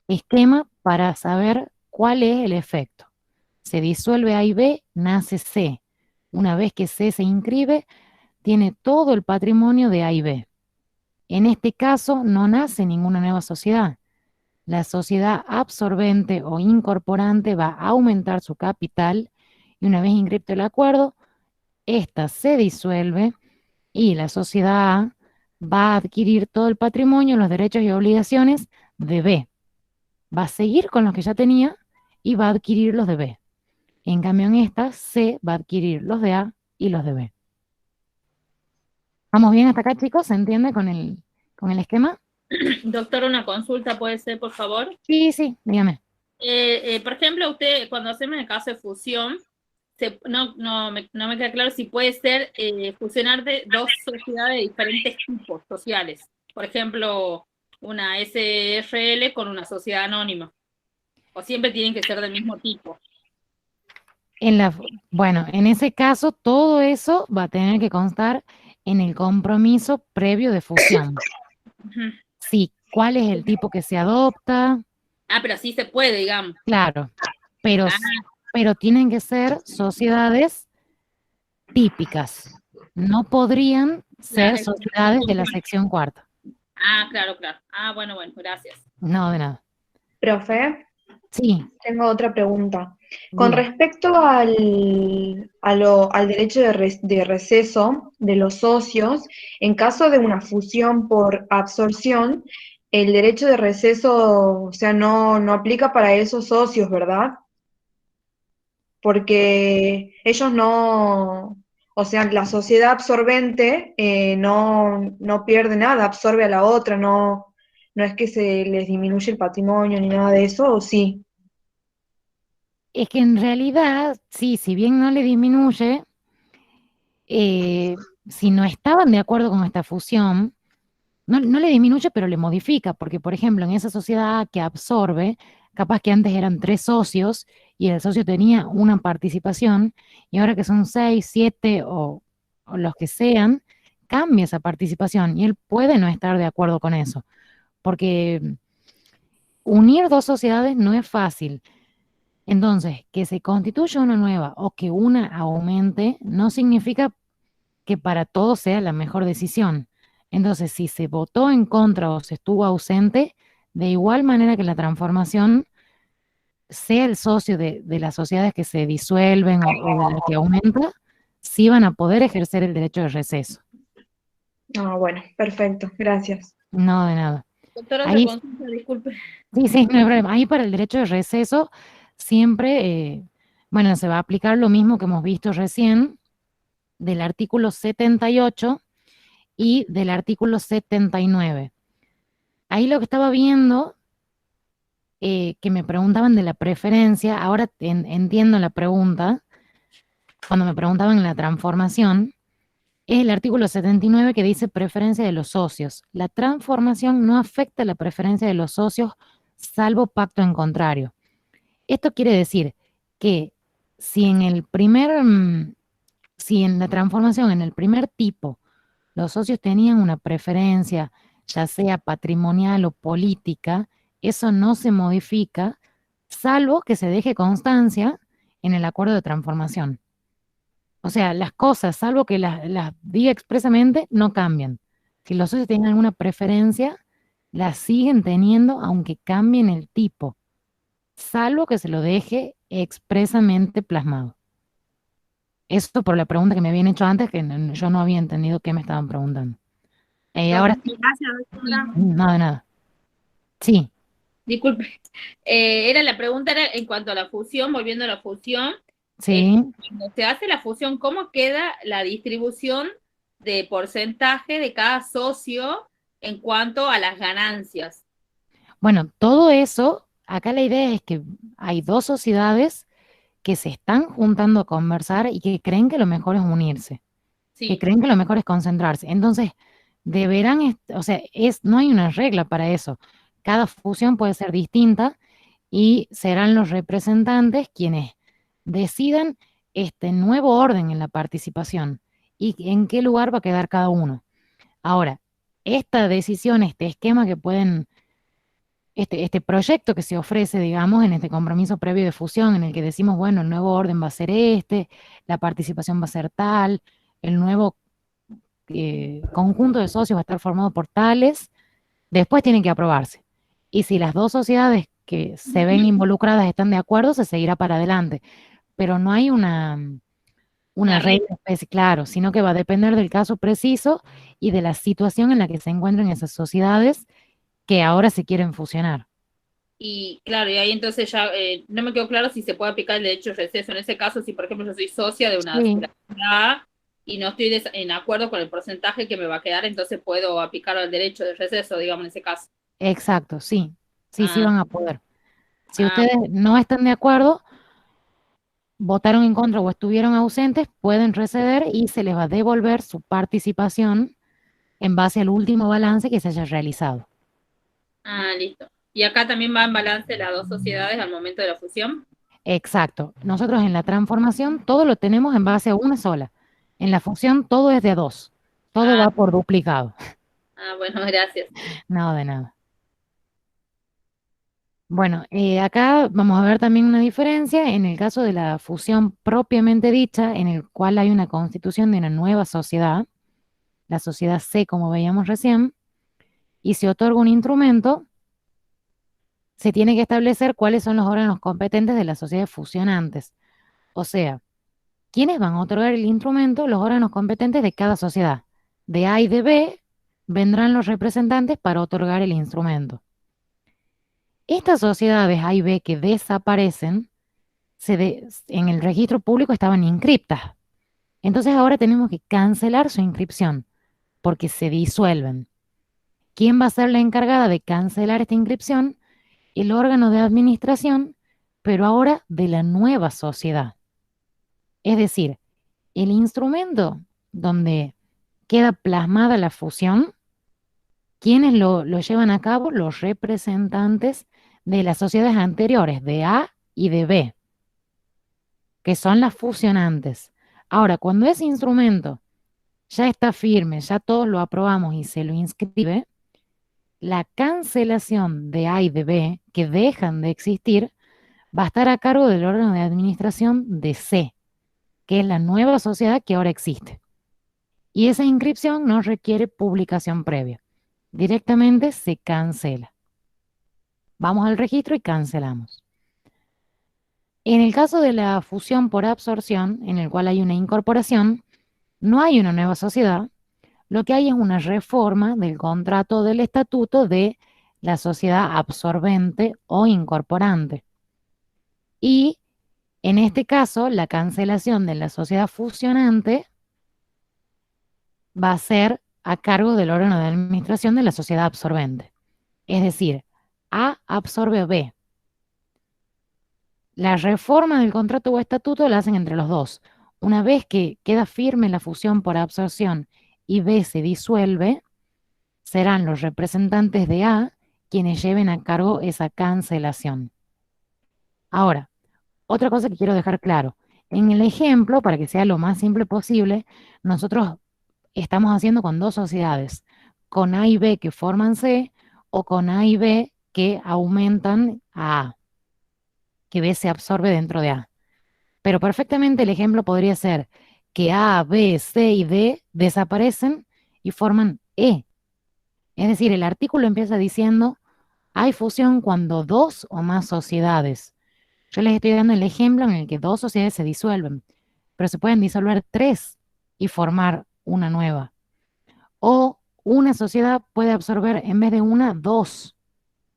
[SPEAKER 1] esquema para saber cuál es el efecto. Se disuelve A y B, nace C. Una vez que C se inscribe, tiene todo el patrimonio de A y B. En este caso no nace ninguna nueva sociedad. La sociedad absorbente o incorporante va a aumentar su capital y una vez inscrito el acuerdo, esta se disuelve y la sociedad A va a adquirir todo el patrimonio, los derechos y obligaciones de B. Va a seguir con los que ya tenía y va a adquirir los de B. En cambio, en esta, C va a adquirir los de A y los de B. ¿Vamos bien hasta acá, chicos? ¿Se entiende con el esquema?
[SPEAKER 5] Doctor, una consulta puede ser, por favor.
[SPEAKER 1] Sí, dígame.
[SPEAKER 5] Por ejemplo, usted, cuando hacemos el caso de fusión, no me queda claro si puede ser fusionar de dos sociedades de diferentes tipos sociales. Por ejemplo, una SRL con una sociedad anónima. O siempre tienen que ser del mismo tipo.
[SPEAKER 1] Bueno, en ese caso, todo eso va a tener que constar en el compromiso previo de fusión.
[SPEAKER 5] Ujú.
[SPEAKER 1] Sí, ¿cuál es el tipo que se adopta?
[SPEAKER 5] Ah, pero sí se puede, digamos.
[SPEAKER 1] Claro, pero,
[SPEAKER 5] Ah,
[SPEAKER 1] pero tienen que ser sociedades típicas. No podrían ser
[SPEAKER 5] claro.
[SPEAKER 1] sociedades de la sección cuarta.
[SPEAKER 5] Ah, claro. Ah, bueno, gracias.
[SPEAKER 1] No, de nada.
[SPEAKER 2] Profe,
[SPEAKER 1] Sí,
[SPEAKER 2] tengo otra pregunta. Con
[SPEAKER 1] diga.
[SPEAKER 2] respecto al derecho de receso de los socios, en caso de una fusión por absorción, el derecho de receso, o sea, no aplica para esos socios, ¿verdad? Porque ellos no, o sea, la sociedad absorbente no pierde nada, absorbe a la otra, no es que se les disminuye el patrimonio ni nada de eso, ¿o sí?
[SPEAKER 1] Es que en realidad, sí, si bien no le disminuye, si no estaban de acuerdo con esta fusión, no le disminuye, pero le modifica, porque por ejemplo, en esa sociedad que absorbe, capaz que antes eran 3 socios y el socio tenía una participación, y ahora que son 6, 7 o los que sean, cambia esa participación y él puede no estar de acuerdo con eso, porque unir dos sociedades no es fácil. Entonces, que se constituya una nueva o que una aumente no significa que para todos sea la mejor decisión. Entonces, si se votó en contra o se estuvo ausente, de igual manera que la transformación, sea el socio de las sociedades que se disuelven o de la que aumenta, sí van a poder ejercer el derecho de receso.
[SPEAKER 2] Ah, bueno, perfecto, gracias.
[SPEAKER 1] No, de nada.
[SPEAKER 5] Doctora, otra
[SPEAKER 1] Ahí,
[SPEAKER 5] consulta, disculpe.
[SPEAKER 1] sí, no hay problema. Ahí para el derecho de receso, siempre, bueno, se va a aplicar lo mismo que hemos visto recién del artículo 78 y del artículo 79. Ahí lo que estaba viendo, que me preguntaban de la preferencia, ahora entiendo la pregunta, cuando me preguntaban en la transformación, es el artículo 79 que dice preferencia de los socios. La transformación no afecta la preferencia de los socios salvo pacto en contrario. Esto quiere decir que si en el primer, si en la transformación, en el primer tipo, los socios tenían una preferencia, ya sea patrimonial o política, eso no se modifica, salvo que se deje constancia en el acuerdo de transformación. O sea, las cosas, salvo que las diga expresamente, no cambian. Si los socios tienen alguna preferencia, las siguen teniendo aunque cambien el tipo, salvo que se lo deje expresamente plasmado. Esto por la pregunta que me habían hecho antes, que yo no había entendido qué me estaban preguntando. Ahora sí,
[SPEAKER 6] Gracias, doctora.
[SPEAKER 1] nada, de nada. Sí,
[SPEAKER 5] Disculpe. La pregunta era en cuanto a la fusión, volviendo a la fusión,
[SPEAKER 1] sí.
[SPEAKER 5] cuando se hace la fusión, ¿cómo queda la distribución de porcentaje de cada socio en cuanto a las ganancias?
[SPEAKER 1] Bueno, todo eso, acá la idea es que hay dos sociedades que se están juntando a conversar y que creen que lo mejor es unirse, que
[SPEAKER 5] Sí,
[SPEAKER 1] creen que lo mejor es concentrarse. Entonces, deberán, o sea, no hay una regla para eso. Cada fusión puede ser distinta y serán los representantes quienes decidan este nuevo orden en la participación y en qué lugar va a quedar cada uno. Ahora, esta decisión, este esquema que pueden, este proyecto que se ofrece, digamos, en este compromiso previo de fusión, en el que decimos, bueno, el nuevo orden va a ser este, la participación va a ser tal, el nuevo conjunto de socios va a estar formado por tales, después tienen que aprobarse. Y si las dos sociedades que se ven involucradas están de acuerdo, se seguirá para adelante. Pero no hay una regla específica, claro, sino que va a depender del caso preciso y de la situación en la que se encuentran esas sociedades que ahora se quieren fusionar.
[SPEAKER 5] y claro, y ahí entonces ya no me quedó claro si se puede aplicar el derecho de receso. En ese caso, si por ejemplo yo soy socia de una
[SPEAKER 1] Sí,
[SPEAKER 5] sociedad y no estoy en acuerdo con el porcentaje que me va a quedar, entonces puedo aplicar el derecho de receso, digamos, en ese caso.
[SPEAKER 1] exacto, sí, sí
[SPEAKER 5] Ah,
[SPEAKER 1] van a poder. Si
[SPEAKER 5] ah,
[SPEAKER 1] ustedes no están de acuerdo, votaron en contra o estuvieron ausentes, pueden receder y se les va a devolver su participación en base al último balance que se haya realizado.
[SPEAKER 5] Ah, listo. ¿Y acá también va en balance las dos sociedades al momento de la fusión?
[SPEAKER 1] Exacto. Nosotros en la transformación todo lo tenemos en base a una sola. En la fusión todo es de a dos. Todo va por duplicado.
[SPEAKER 5] Ah, bueno, gracias.
[SPEAKER 1] Nada de nada. Bueno, acá vamos a ver también una diferencia en el caso de la fusión propiamente dicha, en el cual hay una constitución de una nueva sociedad, la sociedad C, como veíamos recién, y se otorga un instrumento, se tiene que establecer cuáles son los órganos competentes de las sociedades fusionantes. O sea, ¿quiénes van a otorgar el instrumento? Los órganos competentes de cada sociedad. De A y de B vendrán los representantes para otorgar el instrumento. Estas sociedades A y B que desaparecen, en el registro público estaban inscriptas. Entonces ahora tenemos que cancelar su inscripción porque se disuelven. ¿Quién va a ser la encargada de cancelar esta inscripción? El órgano de administración, pero ahora de la nueva sociedad. Es decir, el instrumento donde queda plasmada la fusión, ¿quiénes lo llevan a cabo? Los representantes de las sociedades anteriores, de A y de B, que son las fusionantes. Ahora, cuando ese instrumento ya está firme, ya todos lo aprobamos y se lo inscribe, la cancelación de A y de B, que dejan de existir, va a estar a cargo del órgano de administración de C, que es la nueva sociedad que ahora existe. Y esa inscripción no requiere publicación previa. Directamente se cancela. Vamos al registro y cancelamos. En el caso de la fusión por absorción, en el cual hay una incorporación, no hay una nueva sociedad, lo que hay es una reforma del contrato del estatuto de la sociedad absorbente o incorporante. Y en este caso, la cancelación de la sociedad fusionante va a ser a cargo del órgano de administración de la sociedad absorbente. Es decir, A absorbe a B. La reforma del contrato o estatuto la hacen entre los dos. Una vez que queda firme la fusión por absorción y B se disuelve, serán los representantes de A quienes lleven a cargo esa cancelación. Ahora, otra cosa que quiero dejar claro. En el ejemplo, para que sea lo más simple posible, nosotros estamos haciendo con dos sociedades, con A y B que forman C o con A y B que aumentan a A, que B se absorbe dentro de A. Pero perfectamente el ejemplo podría ser que A, B, C y D desaparecen y forman E. Es decir, el artículo empieza diciendo, hay fusión cuando dos o más sociedades. Yo les estoy dando el ejemplo en el que dos sociedades se disuelven, pero se pueden disolver tres y formar una nueva. O una sociedad puede absorber en vez de una, dos.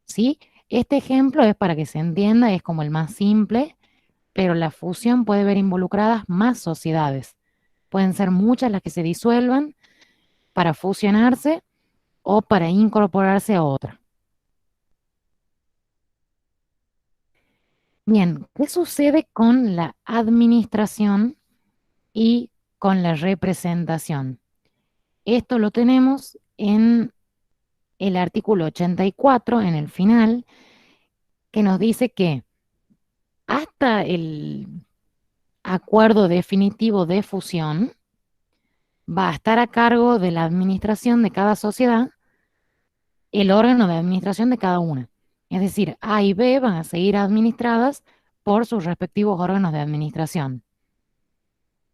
[SPEAKER 1] ¿Sí? Este ejemplo es para que se entienda, es como el más simple, pero la fusión puede ver involucradas más sociedades. Pueden ser muchas las que se disuelvan para fusionarse o para incorporarse a otra. Bien, ¿qué sucede con la administración y con la representación? Esto lo tenemos en el artículo 84, en el final, que nos dice que hasta el acuerdo definitivo de fusión va a estar a cargo de la administración de cada sociedad el órgano de administración de cada una. Es decir, A y B van a seguir administradas por sus respectivos órganos de administración.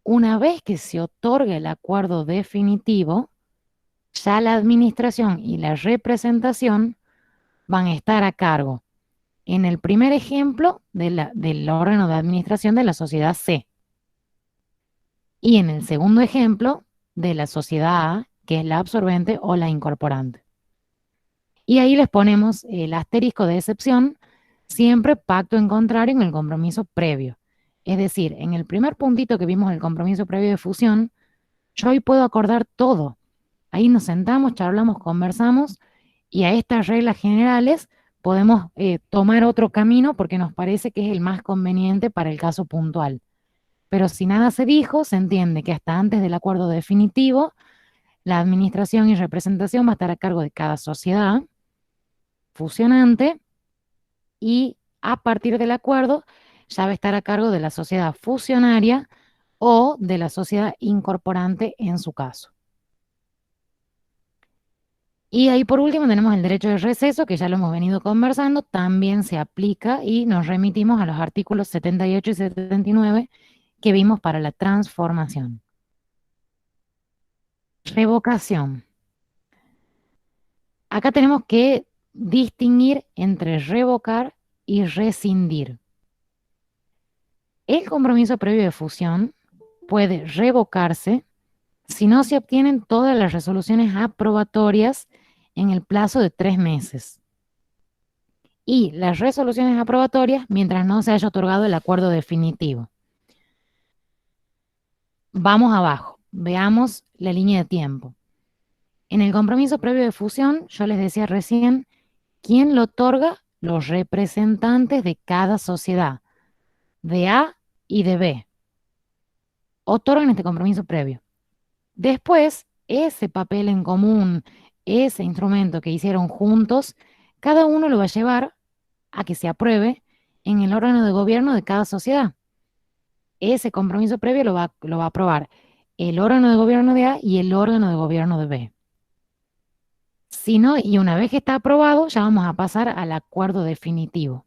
[SPEAKER 1] Una vez que se otorgue el acuerdo definitivo, ya la administración y la representación van a estar a cargo, en el primer ejemplo, del órgano de administración de la sociedad C. Y en el segundo ejemplo, de la sociedad A, que es la absorbente o la incorporante. Y ahí les ponemos el asterisco de excepción, siempre pacto en contrario en el compromiso previo. Es decir, en el primer puntito que vimos el compromiso previo de fusión, yo hoy puedo acordar todo. Ahí nos sentamos, charlamos, conversamos y a estas reglas generales podemos tomar otro camino porque nos parece que es el más conveniente para el caso puntual. Pero si nada se dijo, se entiende que hasta antes del acuerdo definitivo, la administración y representación va a estar a cargo de cada sociedad fusionante y a partir del acuerdo ya va a estar a cargo de la sociedad fusionaria o de la sociedad incorporante en su caso. Y ahí por último tenemos el derecho de receso, que ya lo hemos venido conversando, también se aplica y nos remitimos a los artículos 78 y 79 que vimos para la transformación. Revocación. Acá tenemos que distinguir entre revocar y rescindir. El compromiso previo de fusión puede revocarse si no se obtienen todas las resoluciones aprobatorias en el plazo de 3 meses. Y las resoluciones aprobatorias mientras no se haya otorgado el acuerdo definitivo. Vamos abajo, veamos la línea de tiempo. En el compromiso previo de fusión, yo les decía recién, ¿quién lo otorga? Los representantes de cada sociedad, de A y de B. Otorgan este compromiso previo. Después, ese papel en común, ese instrumento que hicieron juntos, cada uno lo va a llevar a que se apruebe en el órgano de gobierno de cada sociedad. Ese compromiso previo lo va a aprobar el órgano de gobierno de A y el órgano de gobierno de B. Si no, y una vez que está aprobado, ya vamos a pasar al acuerdo definitivo.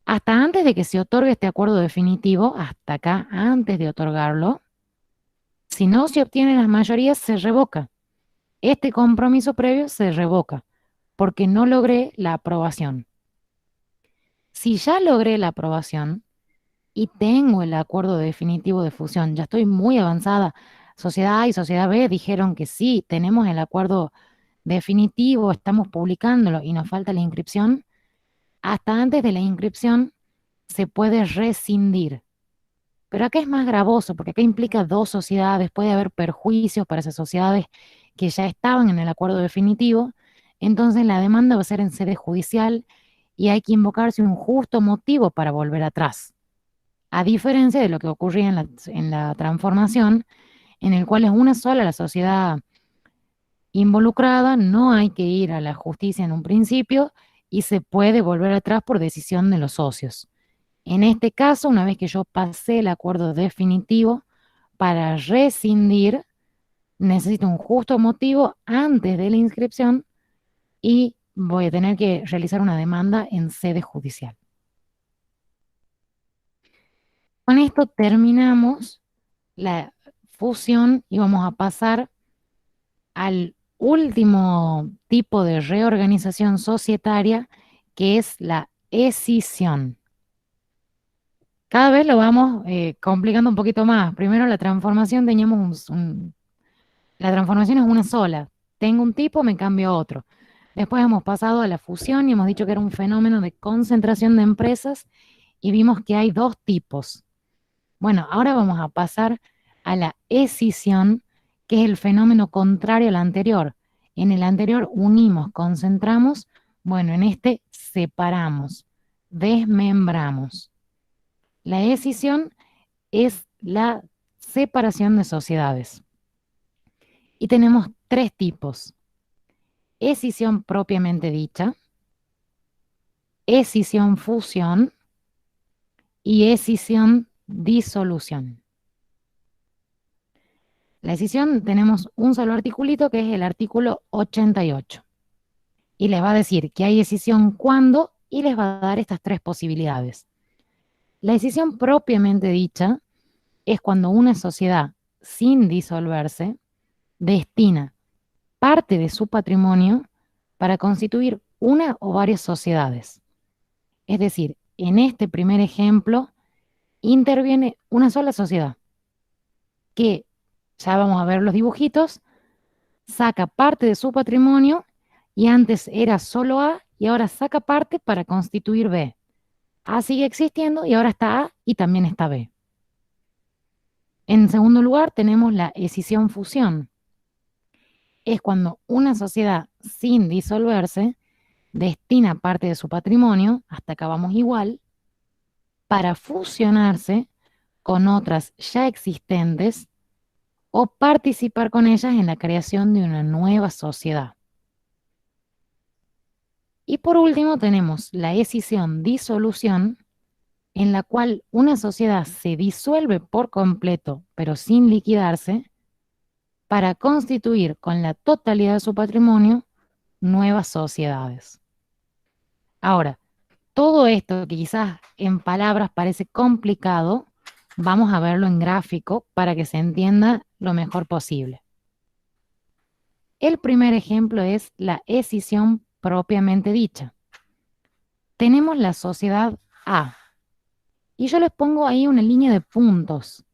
[SPEAKER 1] Hasta antes de que se otorgue este acuerdo definitivo, hasta acá, antes de otorgarlo, si no se obtienen las mayorías, se revoca. Este compromiso previo se revoca porque no logré la aprobación. Si ya logré la aprobación y tengo el acuerdo definitivo de fusión, ya estoy muy avanzada, sociedad A y sociedad B dijeron que sí, tenemos el acuerdo definitivo, estamos publicándolo y nos falta la inscripción, hasta antes de la inscripción se puede rescindir. Pero acá es más gravoso, porque acá implica 2 sociedades, puede haber perjuicios para esas sociedades que ya estaban en el acuerdo definitivo, entonces la demanda va a ser en sede judicial y hay que invocarse un justo motivo para volver atrás. A diferencia de lo que ocurría en la transformación, en el cual es una sola la sociedad involucrada, no hay que ir a la justicia en un principio y se puede volver atrás por decisión de los socios. En este caso, una vez que yo pasé el acuerdo definitivo, para rescindir necesito un justo motivo antes de la inscripción y voy a tener que realizar una demanda en sede judicial. Con esto terminamos la fusión y vamos a pasar al último tipo de reorganización societaria, que es la escisión. Cada vez lo vamos complicando un poquito más. Primero la transformación teníamos la transformación es una sola. Tengo un tipo, me cambio a otro. Después hemos pasado a la fusión y hemos dicho que era un fenómeno de concentración de empresas y vimos que hay 2 tipos. Bueno, ahora vamos a pasar a la escisión, que es el fenómeno contrario al anterior. En el anterior unimos, concentramos, bueno, en este separamos, desmembramos. La escisión es la separación de sociedades. Y tenemos 3 tipos. Escisión propiamente dicha, escisión fusión y escisión disolución. La escisión tenemos un solo articulito que es el artículo 88. Y les va a decir que hay escisión cuando y les va a dar estas 3 posibilidades. La escisión propiamente dicha es cuando una sociedad, sin disolverse, destina parte de su patrimonio para constituir una o varias sociedades. Es decir, en este primer ejemplo, interviene una sola sociedad que, ya vamos a ver los dibujitos, saca parte de su patrimonio y antes era solo A y ahora saca parte para constituir B. A sigue existiendo y ahora está A y también está B. En segundo lugar tenemos la escisión fusión. Es cuando una sociedad sin disolverse destina parte de su patrimonio, hasta acá vamos igual, para fusionarse con otras ya existentes o participar con ellas en la creación de una nueva sociedad. Y por último tenemos la escisión-disolución, en la cual una sociedad se disuelve por completo, pero sin liquidarse, para constituir con la totalidad de su patrimonio nuevas sociedades. Ahora, todo esto que quizás en palabras parece complicado, vamos a verlo en gráfico para que se entienda lo mejor posible. El primer ejemplo es la escisión propiamente dicha. Tenemos la sociedad A y yo les pongo ahí una línea de puntos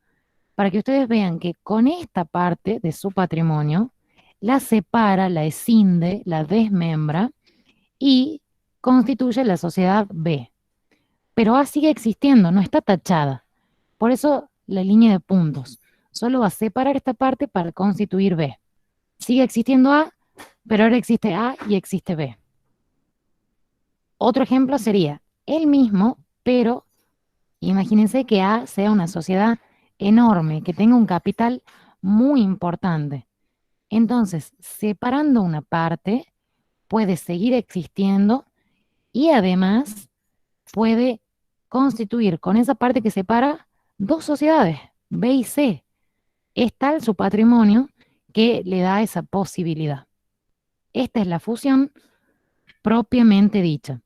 [SPEAKER 1] para que ustedes vean que con esta parte de su patrimonio la separa, la escinde, la desmembra y constituye la sociedad B. Pero A sigue existiendo, no está tachada. Por eso la línea de puntos. Solo va a separar esta parte para constituir B. Sigue existiendo A, pero ahora existe A y existe B. Otro ejemplo sería el mismo, pero imagínense que A sea una sociedad enorme, que tenga un capital muy importante. Entonces, separando una parte, puede seguir existiendo y además puede constituir con esa parte que separa dos sociedades, B y C. Es tal su patrimonio que le da esa posibilidad. Esta es la fusión propiamente dicha.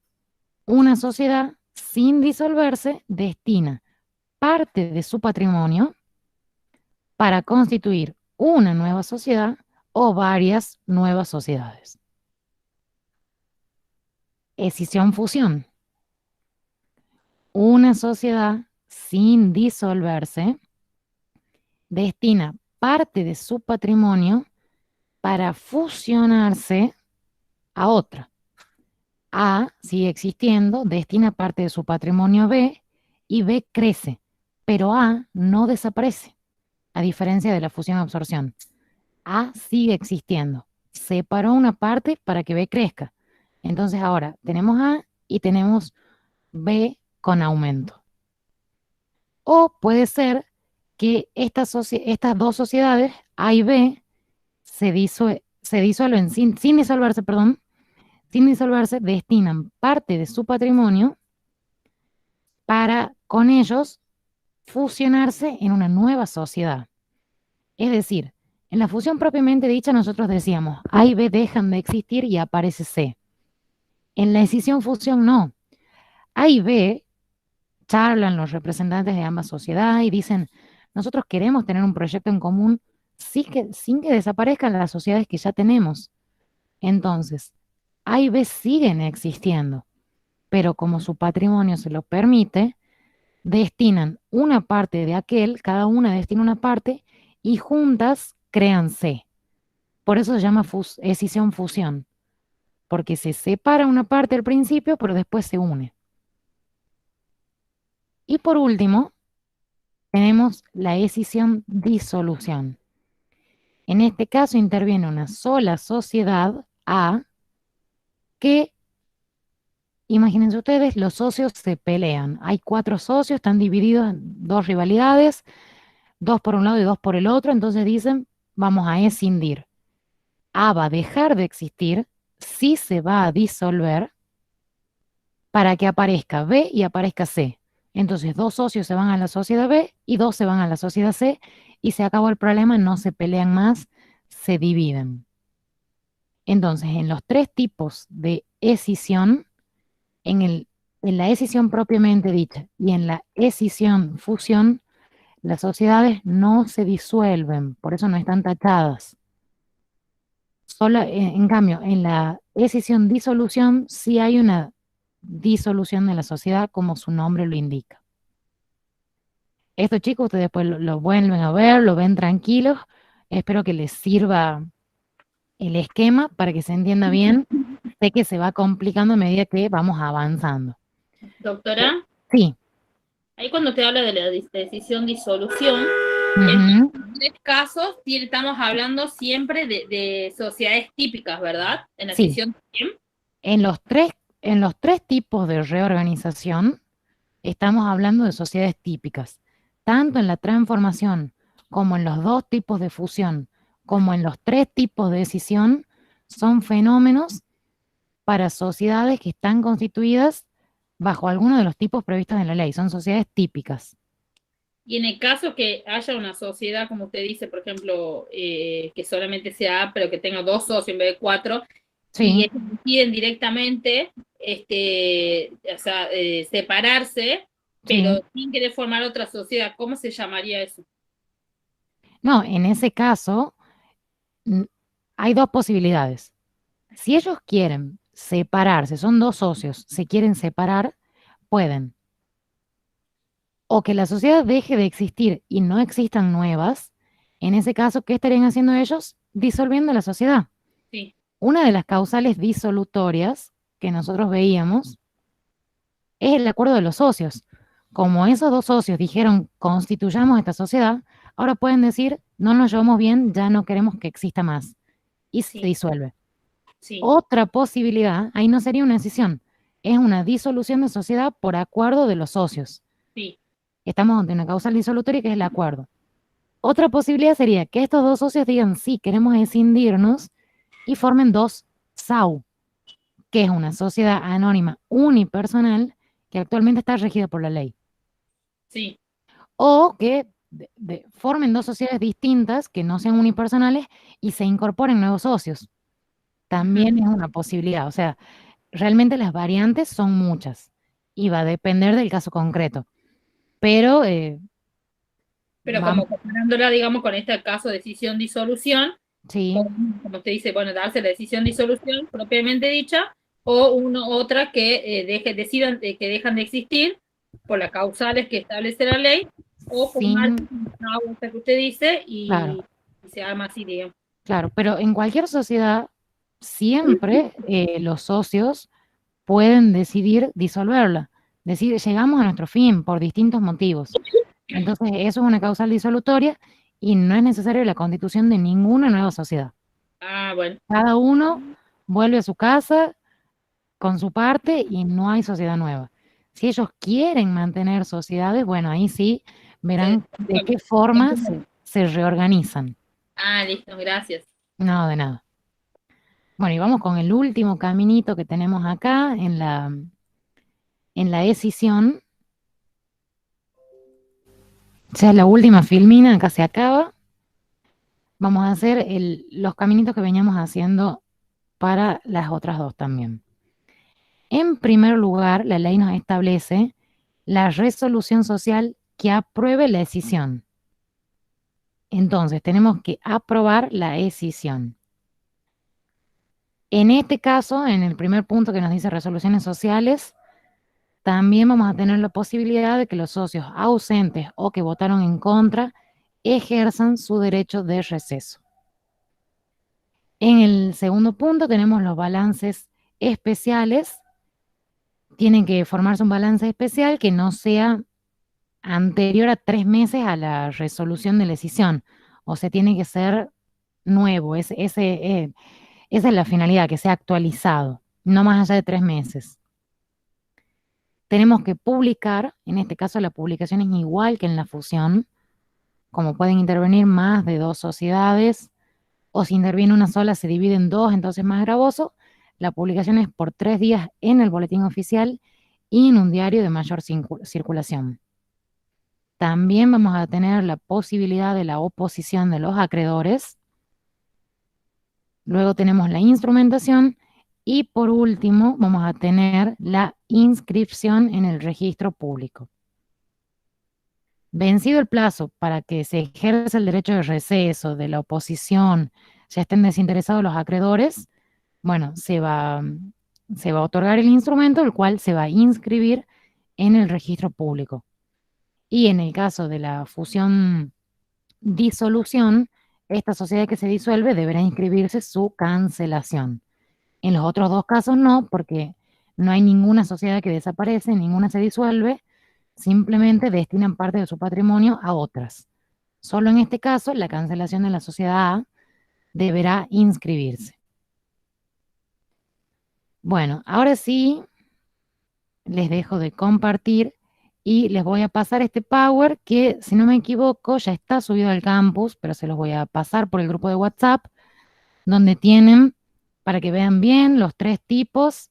[SPEAKER 1] Una sociedad, sin disolverse, destina parte de su patrimonio para constituir una nueva sociedad o varias nuevas sociedades. Escisión-fusión. Una sociedad, sin disolverse, destina parte de su patrimonio para fusionarse a otra. A sigue existiendo, destina parte de su patrimonio a B y B crece, pero A no desaparece, a diferencia de la fusión-absorción. A sigue existiendo, separó una parte para que B crezca. Entonces ahora tenemos A y tenemos B con aumento. O puede ser que estas dos sociedades, A y B, se disuelven sin disolverse, perdón, sin disolverse, destinan parte de su patrimonio para con ellos fusionarse en una nueva sociedad. Es decir, en la fusión propiamente dicha nosotros decíamos A y B dejan de existir y aparece C. En la escisión-fusión no. A y B charlan los representantes de ambas sociedades y dicen, nosotros queremos tener un proyecto en común sin que desaparezcan las sociedades que ya tenemos. Entonces, A y B siguen existiendo, pero como su patrimonio se lo permite, destinan una parte de aquel, cada una destina una parte, y juntas crean C. Por eso se llama escisión-fusión, porque se separa una parte al principio, pero después se une. Y por último, tenemos la escisión-disolución. En este caso interviene una sola sociedad, A, que, imagínense ustedes, los socios se pelean. Hay 4 socios, están divididos en 2 rivalidades, 2 por un lado y 2 por el otro, entonces dicen, vamos a escindir. A va a dejar de existir, sí se va a disolver, para que aparezca B y aparezca C. Entonces 2 socios se van a la sociedad B y 2 se van a la sociedad C y se acabó el problema, no se pelean más, se dividen. Entonces, en los 3 tipos de escisión, en la escisión propiamente dicha y en la escisión-fusión, las sociedades no se disuelven, por eso no están tachadas. Solo, en cambio, en la escisión-disolución sí hay una disolución de la sociedad, como su nombre lo indica. Esto, chicos, ustedes después lo vuelven a ver, lo ven tranquilos. Espero que les sirva el esquema para que se entienda bien. Sé que se va complicando a medida que vamos avanzando.
[SPEAKER 5] Doctora,
[SPEAKER 1] Sí.
[SPEAKER 5] ahí cuando te habla de la decisión-disolución,
[SPEAKER 1] Ujú.
[SPEAKER 5] en 3 casos estamos hablando siempre de sociedades típicas, ¿verdad? En la
[SPEAKER 1] Sí.
[SPEAKER 5] decisión también.
[SPEAKER 1] En los tres tipos de reorganización estamos hablando de sociedades típicas. tanto en la transformación como en los dos tipos de fusión, como en los tres tipos de escisión, son fenómenos para sociedades que están constituidas bajo alguno de los tipos previstos en la ley. Son sociedades típicas.
[SPEAKER 5] Y en el caso que haya una sociedad, como usted dice, por ejemplo, que solamente sea A, pero que tenga 2 socios en vez de 4, y
[SPEAKER 1] Sí,
[SPEAKER 5] ellos deciden directamente o sea, separarse, pero
[SPEAKER 1] sí.
[SPEAKER 5] sin querer formar otra sociedad, ¿cómo se llamaría eso?
[SPEAKER 1] No, en ese caso hay dos posibilidades. Si ellos quieren separarse, son dos socios, se quieren separar, pueden. O que la sociedad deje de existir y no existan nuevas, en ese caso, ¿qué estarían haciendo ellos? Disolviendo la sociedad.
[SPEAKER 5] Sí,
[SPEAKER 1] Una de las causales disolutorias que nosotros veíamos es el acuerdo de los socios. Como esos dos socios dijeron, constituyamos esta sociedad, ahora pueden decir, no nos llevamos bien, ya no queremos que exista más. Y se
[SPEAKER 5] sí,
[SPEAKER 1] disuelve.
[SPEAKER 5] sí,
[SPEAKER 1] Otra posibilidad, ahí no sería una decisión, es una disolución de sociedad por acuerdo de los socios.
[SPEAKER 5] sí.
[SPEAKER 1] Estamos ante una causal disolutoria que es el acuerdo. Otra posibilidad sería que estos dos socios digan, sí, queremos escindirnos y formen dos SAU, que es una sociedad anónima unipersonal que actualmente está regida por la ley.
[SPEAKER 5] Sí.
[SPEAKER 1] O que formen dos sociedades distintas que no sean unipersonales y se incorporen nuevos socios. También es una posibilidad. O sea, realmente las variantes son muchas y va a depender del caso concreto. Pero
[SPEAKER 5] Pero
[SPEAKER 1] vamos,
[SPEAKER 5] como comparándola, digamos, con este caso de decisión-disolución,
[SPEAKER 1] sí,
[SPEAKER 5] como usted dice, bueno, darse la decisión-disolución propiamente dicha, o otra que decidan que dejan de existir por las causales que establece la ley, o formar
[SPEAKER 1] sin,
[SPEAKER 5] una vuelta que usted dice
[SPEAKER 1] claro,
[SPEAKER 5] y se llama así, digamos.
[SPEAKER 1] claro. Pero en cualquier sociedad, siempre los socios pueden decidir disolverla. Decir, llegamos a nuestro fin por distintos motivos. Entonces, eso es una causal disolutoria y no es necesario la constitución de ninguna nueva sociedad.
[SPEAKER 5] Ah, bueno.
[SPEAKER 1] Cada uno vuelve a su casa con su parte y no hay sociedad nueva. Si ellos quieren mantener sociedades, bueno, ahí sí verán de qué forma se reorganizan.
[SPEAKER 5] Ah, listo, gracias.
[SPEAKER 1] No, de nada. Bueno, y vamos con el último caminito que tenemos acá en la escisión. Ya es la última filmina, acá se acaba. Vamos a hacer los caminitos que veníamos haciendo para las otras dos también. En primer lugar, la ley nos establece la resolución social que apruebe la escisión. Entonces, tenemos que aprobar la escisión. En este caso, en el primer punto que nos dice resoluciones sociales, también vamos a tener la posibilidad de que los socios ausentes o que votaron en contra ejerzan su derecho de receso. En el segundo punto tenemos los balances especiales. Tienen que formarse un balance especial que no sea anterior a 3 meses a la resolución de la decisión. O sea, tiene que ser nuevo. Esa es la finalidad, que sea actualizado, no más allá de 3 meses. Tenemos que publicar, en este caso la publicación es igual que en la fusión, como pueden intervenir más de 2 sociedades, o si interviene una sola se divide en 2, entonces más gravoso. La publicación es por 3 días en el boletín oficial y en un diario de mayor circulación. También vamos a tener la posibilidad de la oposición de los acreedores. Luego tenemos la instrumentación y por último vamos a tener la inscripción en el registro público. Vencido el plazo para que se ejerza el derecho de receso de la oposición, ya estén desinteresados los acreedores, bueno, se va a otorgar el instrumento, el cual se va a inscribir en el registro público. Y en el caso de la fusión disolución, esta sociedad que se disuelve deberá inscribirse su cancelación. En los otros dos casos no, porque no hay ninguna sociedad que desaparece, ninguna se disuelve, simplemente destinan parte de su patrimonio a otras. Solo en este caso, la cancelación de la sociedad A deberá inscribirse. Bueno, ahora sí les dejo de compartir y les voy a pasar este Power que, si no me equivoco, ya está subido al campus, pero se los voy a pasar por el grupo de WhatsApp, donde tienen, para que vean bien, los 3 tipos: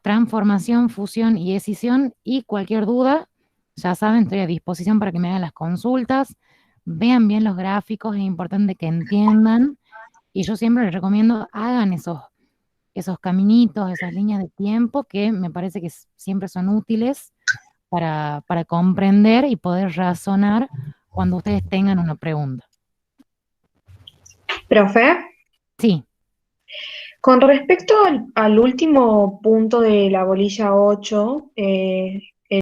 [SPEAKER 1] transformación, fusión y escisión, y cualquier duda, ya saben, estoy a disposición para que me hagan las consultas. Vean bien los gráficos, es importante que entiendan, y yo siempre les recomiendo, hagan esos caminitos, esas líneas de tiempo que me parece que siempre son útiles para comprender y poder razonar cuando ustedes tengan una pregunta.
[SPEAKER 2] Profe,
[SPEAKER 1] Sí,
[SPEAKER 2] con respecto al último punto de la bolilla 8,